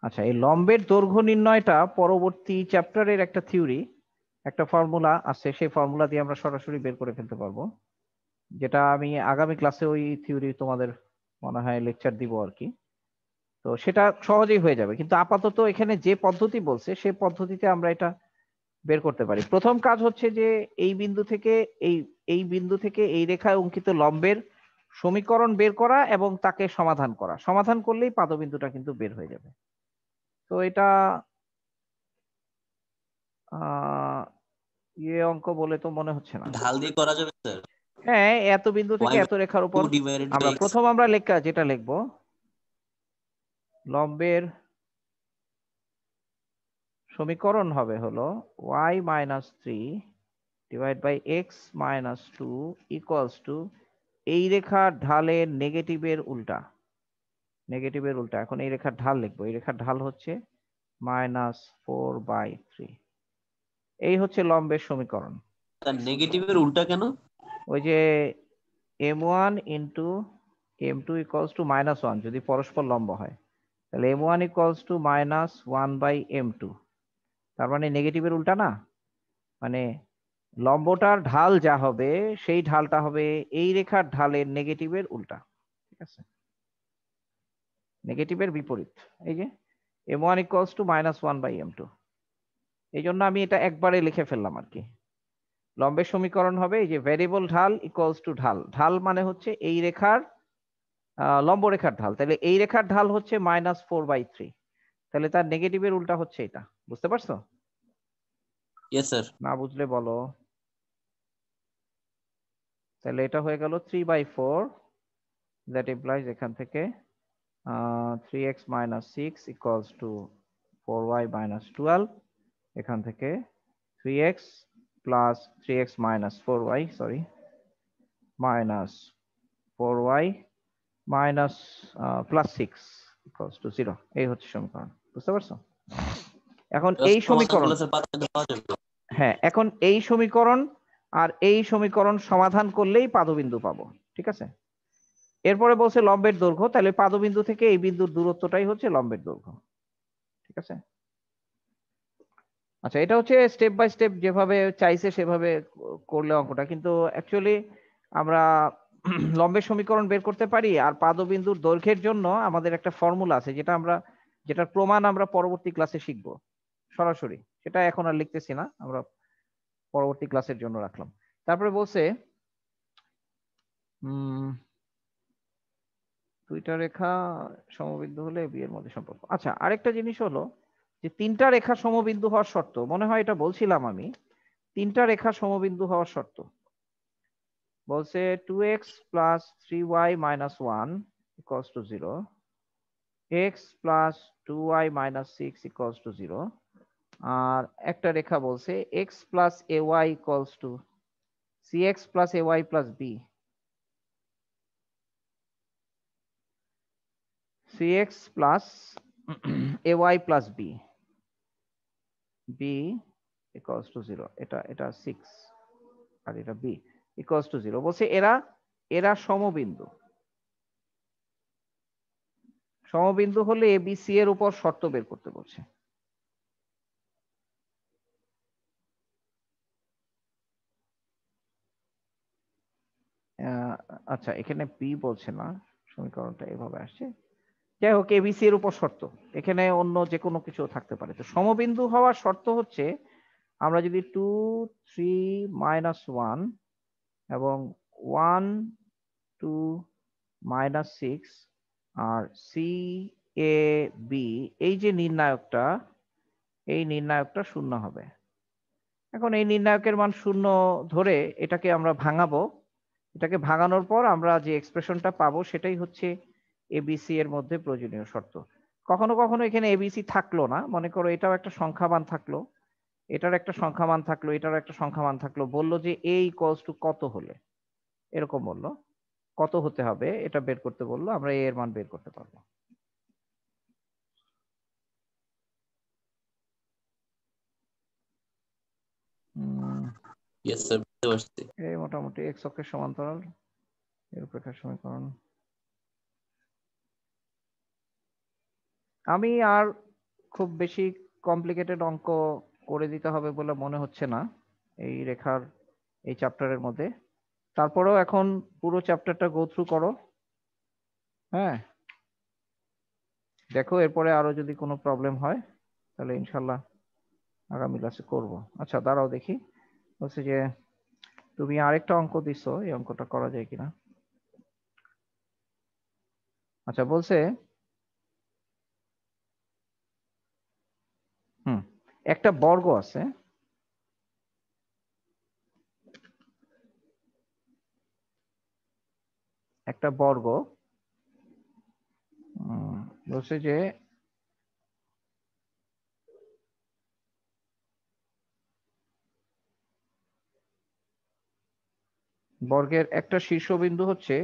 আচ্ছা, এই লম্বের দৈর্ঘ্য নির্ণয়টা পরবর্তী চ্যাপ্টারের একটা থিওরি, একটা ফর্মুলা আছে, সেই ফর্মুলা দিয়ে আমরা সরাসরি বের করে ফেলতে পারবো, যেটা আমি আগামী ক্লাসে ওই থিওরি তোমাদের মনে হয় লেকচার দিব আর কি। তো সেটা সহজেই হয়ে যাবে, কিন্তু আপাতত এখানে যে পদ্ধতি বলছে সেই পদ্ধতিতে আমরা এটা বের করতে পারি। প্রথম কাজ হচ্ছে যে এই বিন্দু থেকে এই বিন্দু থেকে এই রেখায় অঙ্কিত লম্বের সমীকরণ বের করা এবং তাকে সমাধান করা। সমাধান করলেই পাদবিন্দুটা কিন্তু বের হয়ে যাবে। তো এটা অঙ্ক বলে তো মনে হচ্ছে না। ঢাল দিয়ে করা যাবে স্যার? হ্যাঁ, এত বিন্দু থেকে এত রেখার উপর আমরা যেটা লিখবো, লম্বের সমীকরণ হবে হলো y - 3 / x - 2 = এই রেখার ঢালের নেগেটিভের উল্টা। এখন এই রেখার ঢাল লিখবো, এই রেখার ঢাল হচ্ছে -4/3। এই হচ্ছে লম্বের সমীকরণ। তার নেগেটিভের উল্টা কেন? ওই যে m1 * m2 = -1 যদি পরস্পর লম্ব হয়, তাহলে m1 = -1/m2। তার মানে নেগেটিভের উল্টা না, মানে লম্বটার ঢাল যা হবে সেই ঢালটা হবে এই রেখার ঢালের নেগেটিভের উল্টা। ঠিক আছে, নেগেটিভের বিপরীত। এই যে m1 = -1/m2, এই জন্য আমি এটা একবারে লিখে ফেললাম আর কি। লম্বের সমীকরণ হবে এই যে ভ্যারিয়েবল ঢাল = ঢাল। ঢাল মানে হচ্ছে এই রেখার লম্ব রেখার ঢাল, তাহলে এই রেখার ঢাল হচ্ছে -4/3, তাহলে তার নেগেটিভের উল্টা হচ্ছে এটা। বুঝতে পারছো? Yes sir. না বুঝলে বলো। তাহলে এটা হয়ে গেল 3/4, দ্যাট ইমপ্লাইজ এখান থেকে 3x - 6 = 4y - 12। এখান থেকে 3x + 3x - 4y -4y +6 = 0। এই হচ্ছে সমীকরণ। বুঝতে পারছো? এখন এই সমীকরণ, হ্যাঁ, এখন এই সমীকরণ আর এই সমীকরণ সমাধান করলেই পাদবিন্দু পাবো। ঠিক আছে, এরপরে বলছে লম্বের দৈর্ঘ্য, তাহলে পাদবিন্দু থেকে এই বিন্দুর দূরত্বটাই হচ্ছে লম্বের দৈর্ঘ্য। ঠিক আছে, আচ্ছা, এটা হচ্ছে স্টেপ বাই স্টেপ যেভাবে চাইছে সেভাবে করলে অঙ্কটা, কিন্তু অ্যাকচুয়ালি আমরা লম্বের সমীকরণ বের করতে পারি, আর পাদবিন্দুর দৈর্ঘ্যের জন্য আমাদের একটা ফর্মুলা আছে যেটা আমরা যেটার প্রমাণ আমরা পরবর্তী ক্লাসে শিখব সরাসরি, সেটা এখন আর লিখতেছি না, আমরা পরবর্তী ক্লাসের জন্য রাখলাম। তারপরে বলছে দুইটা রেখা সমবিন্দু হলে বি এর মধ্যে সম্পর্ক। আচ্ছা, আরেকটা জিনিস হলো যে তিনটা রেখা সমবিন্দু হওয়ার শর্ত, মনে হয় এটা বলছিলাম আমি, তিনটা রেখা সমবিন্দু হওয়ার শর্ত বলছে 2x plus 3y minus 1 equals to 0, x plus 2y minus 6 equals to 0, আর একটা রেখা বলছে x plus ay equals to cx plus ay plus b, cx plus ay plus b, b equals to 0, এটা 6 আর এটা b equals to 0। বলছে এরা সমবিন্দু, সমবিন্দু হলে A B C এর উপর শর্ত বের করতে বলছে। আচ্ছা, এখানে বি বলছে না, সমীকরণটা এভাবে আসছে। যাই হোক, এবিসি এর উপর শর্ত, এখানে অন্য যে কোনো কিছু থাকতে পারে। তো সমবিন্দু হওয়ার শর্ত হচ্ছে আমরা যদি 2 3 -1 এবং 1 2 -6 আর সি এ বি, এই যে নির্ণায়কটা, এই নির্ণায়কটা শূন্য হবে। এখন এই নির্ণায়কের মান শূন্য ধরে এটাকে আমরা ভাঙাবো, এটাকে ভাঙানোর পর আমরা যে এক্সপ্রেশনটা পাবো সেটাই হচ্ছে এবিসি এর মধ্যে প্রয়োজনীয় শর্ত। কখনো কখনো এখানে এবিসি থাকলো না, মনে করো এটাও একটা সংখ্যামান থাকলো, এটার একটা সংখ্যামান থাকলো, এটার একটা সংখ্যামান থাকলো, বললো যে এ ইকুয়ালস টু কত হলে, এরকম বললো, কত হতে হবে এটা বের করতে বললো, আমরা এ এর মান বের করতে পারবো। ইয়েস স্যার, বুঝতে পারছি। এই মোটামুটি এক্স অক্ষের সমান্তরাল নিরপেক্ষার সমীকরণ। আমি আর খুব বেশি কমপ্লিকেটেড অঙ্ক করে দিতে হবে বলে মনে হচ্ছে না এই রেখার এই চ্যাপ্টারের মধ্যে। তারপরেও এখন পুরো চ্যাপ্টারটা গো থ্রু করো, হ্যাঁ, দেখো এরপরে আরো যদি কোনো প্রবলেম হয় তাহলে ইনশাল্লাহ আগামী ক্লাসে করব। আচ্ছা দাঁড়াও দেখি, বলছে যে তুমি আরেকটা অঙ্ক দিছো, এই অঙ্কটা করা যায় কিনা। আচ্ছা বলছে একটা বর্গ আছে, একটা বর্গ, বলছে যে বর্গের একটা শীর্ষবিন্দু হচ্ছে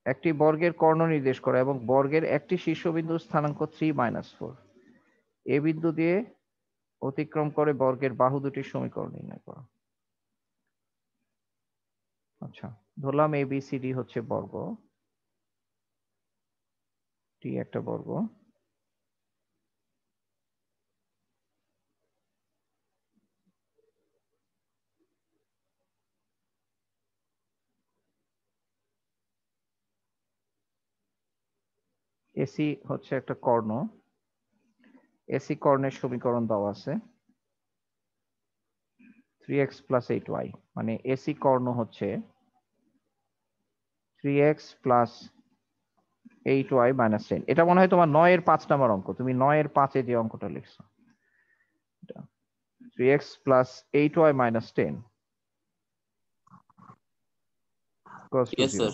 একটি বর্গের কর্ণ নির্দেশ করে এবং বর্গের একটি শীর্ষবিন্দুর স্থানাঙ্ক 3-4 এ বিন্দু দিয়ে অতিক্রম করে বর্গের বাহু দুটির সমীকরণ নির্ণয় করা। আচ্ছা, ধরলাম এ বি সি ডি হচ্ছে বর্গ, টি একটা বর্গ, এসি হচ্ছে একটা কর্ণ, এসি কর্ণের সমীকরণ দেওয়া আছে 3x + 8y, মানে এসি কর্ণ হচ্ছে 3x + 8y - 10। এটা মনে হয় তোমার 9 এর 5 নাম্বার অঙ্ক, তুমি 9 এর 5 এ যে অঙ্কটা লিখছো, 3x + 8y - 10 = ইয়েস 0। স্যার।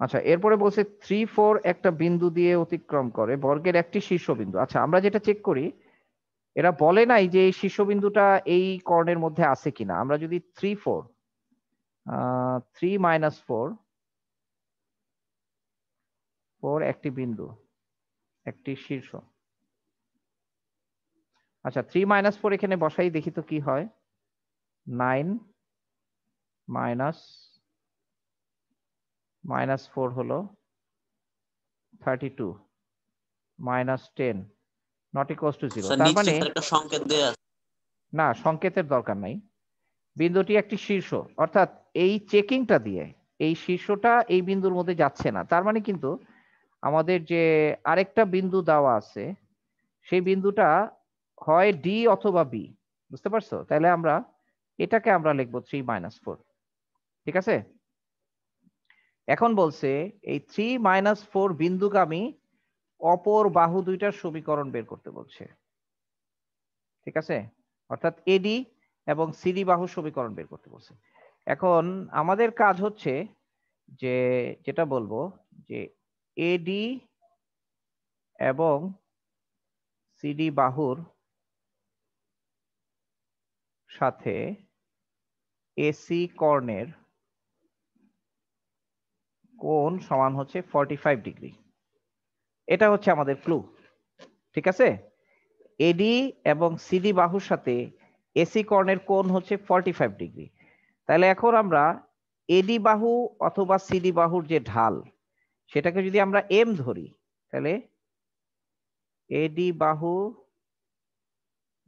আচ্ছা, এরপরে বলছে 3 4 একটা বিন্দু দিয়ে অতিক্রম করে বর্গের একটি শীর্ষবিন্দু। আচ্ছা, আমরা যেটা চেক করি, এরা বলে নাই যে এই শীর্ষবিন্দুটা এই কর্ণের মধ্যে আছে কিনা। আমরা যদি 3 4 3 - 4 4 একটি বিন্দু, একটি শীর্ষ। আচ্ছা, 3 - 4 এখানে বসাই দেখি তো কি হয়। 9 - 4 হলো 32 -10 নট ইকুয়ালস টু 0। স্যার তার নিচে মানে স্যার একটা সংকেত দেয়া আছে। না, সংকেতের দরকার নাই, বিন্দুটি একটি শীর্ষ, অর্থাৎ এই চেকিংটা দিয়ে এই শীর্ষটা এই বিন্দুর মধ্যে যাচ্ছে না। তার মানে কিন্তু আমাদের যে আরেকটা বিন্দু দেওয়া আছে সেই বিন্দুটা হয় ডি অথবা বি, বুঝতে পারছো? তাহলে আমরা এটাকে আমরা লিখবো 3 - 4, ঠিক আছে? এখন বলছে এই 3 - 4 বিন্দুগামী অপর বাহু দুইটার সমীকরণ বের করতে বলছে, ঠিক আছে? অর্থাৎ এডি এবং সিডি বাহুর সমীকরণ বের করতে বলছে। এখন আমাদের কাজ হচ্ছে যে যেটা বলবো যে এডি এবং সিডি বাহুর সাথে এসি কর্ণের কোণ সমান হচ্ছে 45 ডিগ্রি। এটা হচ্ছে আমাদের ক্লু, ঠিক আছে? এডি এবং সিডি বাহুর সাথে এসি কর্ণের কোণ হচ্ছে 45 ডিগ্রি। তাহলে এখন আমরা এডি বাহু অথবা সিডি বাহুর যে ঢাল সেটাকে যদি আমরা এম ধরি, তাহলে এডি বাহু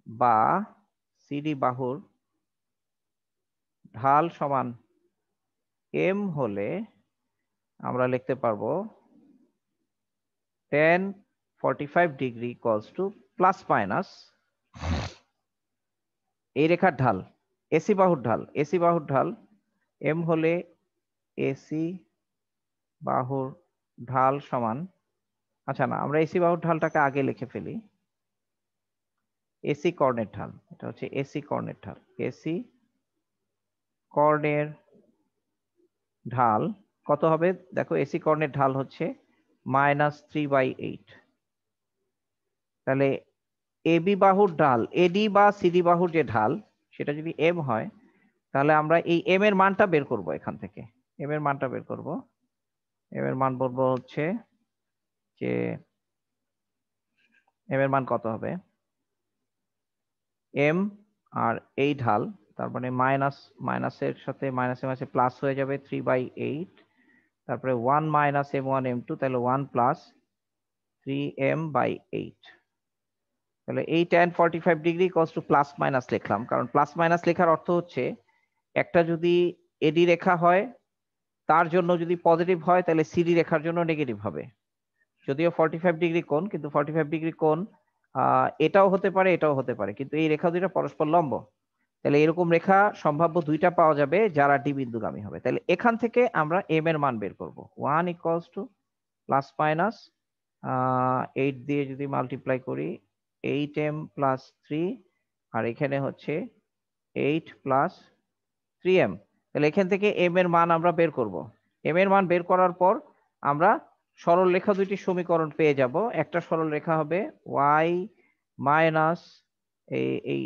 বা সিডি বাহুর ঢাল সমান এম হলে আমরা লিখতে পারবো tan 45 degree equals to plus minus এই রেখার ঢাল এসি বাহুর ঢাল, এসি বাহুর ঢাল এম হলে এসি বাহুর ঢাল সমান, আচ্ছা না, আমরা এসি বাহুর ঢালটাকে আগে লিখে ফেলি। এসি কর্ণের ঢাল, এটা হচ্ছে এসি কর্ণের ঢাল, এসি কর্ণের ঢাল কত হবে? দেখো এসি কর্ণের ঢাল হচ্ছে -3/8। তাহলে এবি বাহুর ঢাল, এডি বা সিডি বাহুর যে ঢাল সেটা যদি এম হয় তাহলে আমরা এই এম এর মানটা বের করব। এখান থেকে এম এর মানটা বের করব। এম এর মান বলবো হচ্ছে যে এম এর মান কত হবে, এম আর এই ঢাল, তার মানে মাইনাসের সাথে মাইনাসে প্লাস হয়ে যাবে 3/8, তারপরে 1 - m1 m2, তাহলে 1 + 3m/8। তাহলে এই tan 45 degree equals to plus minus লিখলাম, কারণ প্লাস মাইনাস লেখার অর্থ হচ্ছে একটা যদি এডি রেখা হয় তার জন্য যদি পজিটিভ হয় তাহলে সিডি রেখার জন্য নেগেটিভ হবে। যদিও 45 ডিগ্রি কোণ, কিন্তু 45 ডিগ্রি কোণ এটাও হতে পারে এটাও হতে পারে, কিন্তু এই রেখা দুইটা পরস্পর লম্ব। তাহলে এরকম রেখা সম্ভাব্য দুইটা পাওয়া যাবে যারা ডি বিন্দুগামী হবে। তাহলে এখান থেকে আমরা এম এর মান বের করব। 1 ইকুয়ালস টু প্লাস মাইনাস 8 দিয়ে যদি মাল্টিপ্লাই করি 8m + 3, আর এখানে হচ্ছে 8 + 3m। তাহলে এখান থেকে এম এর মান আমরা বের করব। এম এর মান বের করার পর আমরা সরল রেখা দুইটি সমীকরণ পেয়ে যাব। একটা সরল রেখা হবে y মাইনাস এই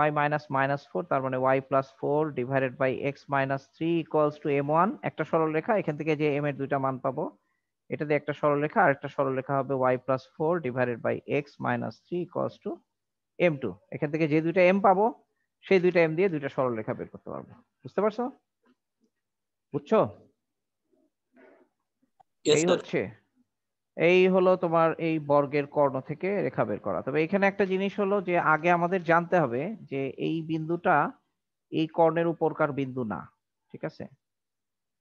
y -4, তার মানে y + 4 divided by x - 3 equals to m1, একটা সরল রেখা। এখান থেকে যে m এর দুইটা মান পাবো এটা দিয়ে একটা সরল রেখা, আর একটা সরল রেখা হবে y + 4 divided by x - 3 equals to m2। এখান থেকে যে দুইটা m পাবো সেই দুইটা m দিয়ে দুইটা সরল রেখা বের করতে পারবো। বুঝতে পারছো? বুঝছো? ইয়েস এই স্যার। হচ্ছে, এই হলো তোমার এই বর্গের কর্ণ থেকে রেখা বের করা। তবে এখানে একটা জিনিস হলো যে আগে আমাদের জানতে হবে যে এই বিন্দুটা এই কর্ণের উপরকার বিন্দু না, ঠিক আছে?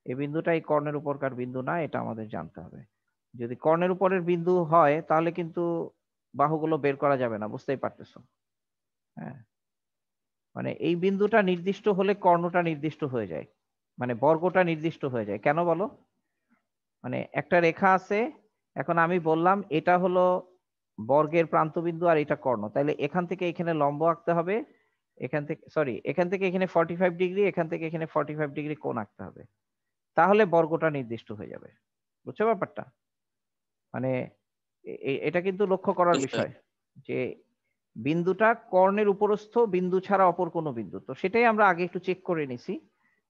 এই বিন্দুটা এই কর্ণের উপরকার বিন্দু না, এটা আমাদের জানতে হবে। যদি কর্ণের উপরের বিন্দু হয় তাহলে কিন্তু বাহুগুলো বের করা যাবে না, বুঝতেই পারতেছো। হ্যাঁ, মানে এই বিন্দুটা নির্দিষ্ট হলে কর্ণটা নির্দিষ্ট হয়ে যায়, মানে বর্গটা নির্দিষ্ট হয়ে যায়। কেন বলো? মানে একটা রেখা আছে, এখন আমি বললাম এটা হলো বর্গের প্রান্তবিন্দু আর এটা কর্ণ, তাহলে এখান থেকে এখানে লম্ব আঁকতে হবে, এখান থেকে সরি এখান থেকে এখানে 45 ডিগ্রি, এখান থেকে এখানে 45 ডিগ্রি কোণ আঁকতে হবে, তাহলে বর্গটা নির্দিষ্ট হয়ে যাবে। বুঝছো ব্যাপারটা? মানে এটা কিন্তু লক্ষ্য করার ইয়েস স্যার। বিষয় যে বিন্দুটা কর্ণের উপরস্থ বিন্দু ছাড়া অপর কোনো বিন্দু, তো সেটাই আমরা আগে একটু চেক করে নিছি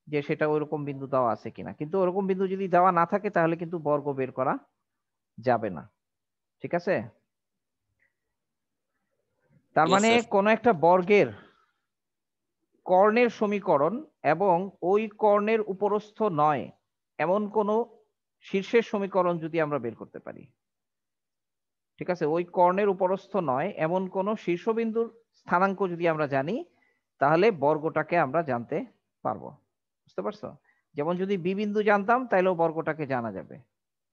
যে সেটা ওইরকম বিন্দু দেওয়া আছে কিনা। কিন্তু ওরকম বিন্দু যদি দেওয়া না থাকে তাহলে কিন্তু বর্গ বের করা যাবে না, ঠিক আছে? তার ইয়েস মানে স্যার। কোন একটা বর্গের কর্ণের সমীকরণ এবং ওই কর্ণের উপরস্থ নয় এমন কোন শীর্ষের সমীকরণ যদি আমরা বের করতে পারি, ঠিক আছে, ওই কর্ণের উপরস্থ নয় এমন কোন শীর্ষবিন্দুর স্থানাঙ্ক যদি আমরা জানি তাহলে বর্গটাকে আমরা জানতে পারবো। বুঝতে পারছো? যেমন যদি বি বিন্দু জানতাম তাহলেও বর্গটাকে জানা যাবে,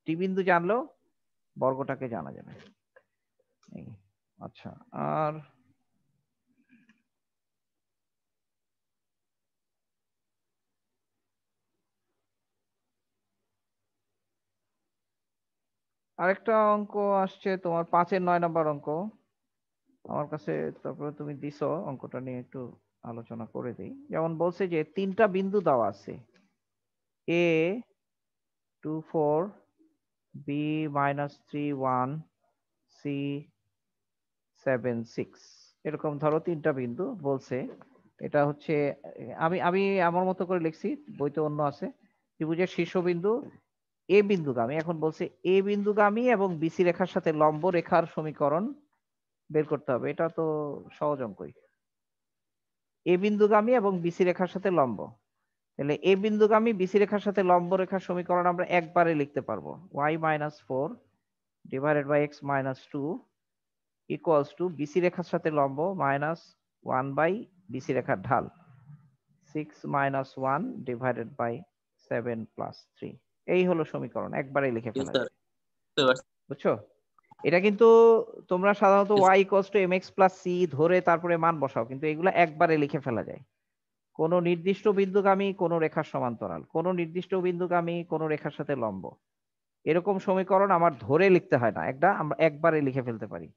টি বিন্দু জানলেও বর্গটাকে জানা যাবে। আচ্ছা, আর আরেকটা অঙ্ক আসছে তোমার 5-এর 9 নম্বর অঙ্ক আমার কাছে, তারপরে তুমি দিছো, অঙ্কটা নিয়ে একটু আলোচনা করে দিই। যেমন বলছে যে 3টা বিন্দু দেওয়া আছে, a 2 4, b -3 1, c 7 6, এরকম ধরো 3টা বিন্দু বলছে। এটা হচ্ছে আমি আমি আমার মতো করে লিখছি, বইতে অন্য আছে। ত্রিভুজের শীর্ষবিন্দু এ বিন্দুগামী, এখন বলছে এ বিন্দুগামী এবং বিসি রেখার সাথে লম্ব রেখার সমীকরণ বের করতে হবে। এটা তো সহজ অঙ্কই। এ বিন্দুগামী এবং বিসি রেখার সাথে লম্ব, তাহলে এ বিন্দুগামী বিসি রেখার সাথে লম্ব রেখার সমীকরণ আমরা একবারে লিখতে পারবো, y - 4 divided by x - 2 equals to BC রেখার সাথে লম্ব -1 বাই বিসি রেখার ঢাল 6 - 1 ডিভাইডেড বাই 7 + 3। এই হলো সমীকরণ, একবারে লিখে ফেলা যায়, বুঝছো? এটা কিন্তু তোমরা সাধারণত y = mx + c ধরে তারপরে মান বসাও, কিন্তু এগুলো একবারে লিখে ফেলা যায়। কোন নির্দিষ্ট বিন্দুগামী কোন রেখার সমান্তরাল, কোন নির্দিষ্ট বিন্দুগামী কোন রেখার সাথে লম্ব, এরকম সমীকরণ আমার ধরে লিখতে হয় না, আমরা একবারে লিখে ফেলতে পারি।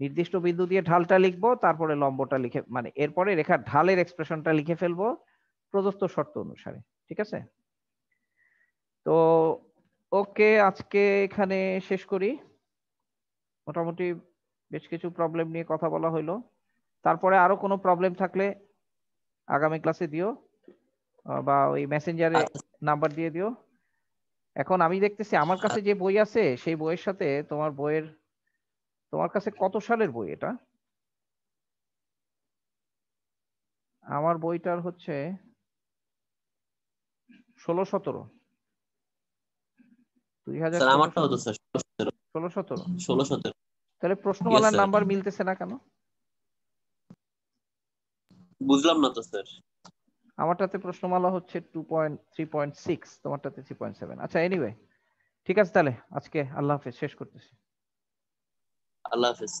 নির্দিষ্ট বিন্দু দিয়ে ঢালটা লিখবো, তারপরে লম্বটা লিখে, মানে এরপরে রেখার ঢালের এক্সপ্রেশনটা লিখে ফেলবো প্রদত্ত শর্ত অনুসারে। ঠিক আছে? তো ওকে, আজকে এখানে শেষ করি। মোটামুটি বেশ কিছু প্রবলেম নিয়ে কথা বলা হলো। তারপরে আরো কোনো প্রবলেম থাকলে আগামী ক্লাসে দিও, বা ওই মেসেঞ্জারে নাম্বার দিয়ে দিও। এখন আমি দেখতেছি আমার কাছে যে বই আছে সেই বইয়ের সাথে তোমার কাছে কত সালের বই এটা? আমার বইটার হচ্ছে 16-17, স্যার 2016 আমারটাও তো স্যার 16-17। 16-17। তাহলে ইয়েস প্রশ্নমালার স্যার। নাম্বার মিলতেছে না কেন? বুঝলাম না তো স্যার। আমারটাতে প্রশ্নমালা হচ্ছে 3.6, তোমারটাতে 3.7। আচ্ছা, এনিওয়ে, ঠিক আছে, তাহলে আজকে আল্লাহ হাফেজ, শেষ করতেছি। আল্লাহ হাফেজ।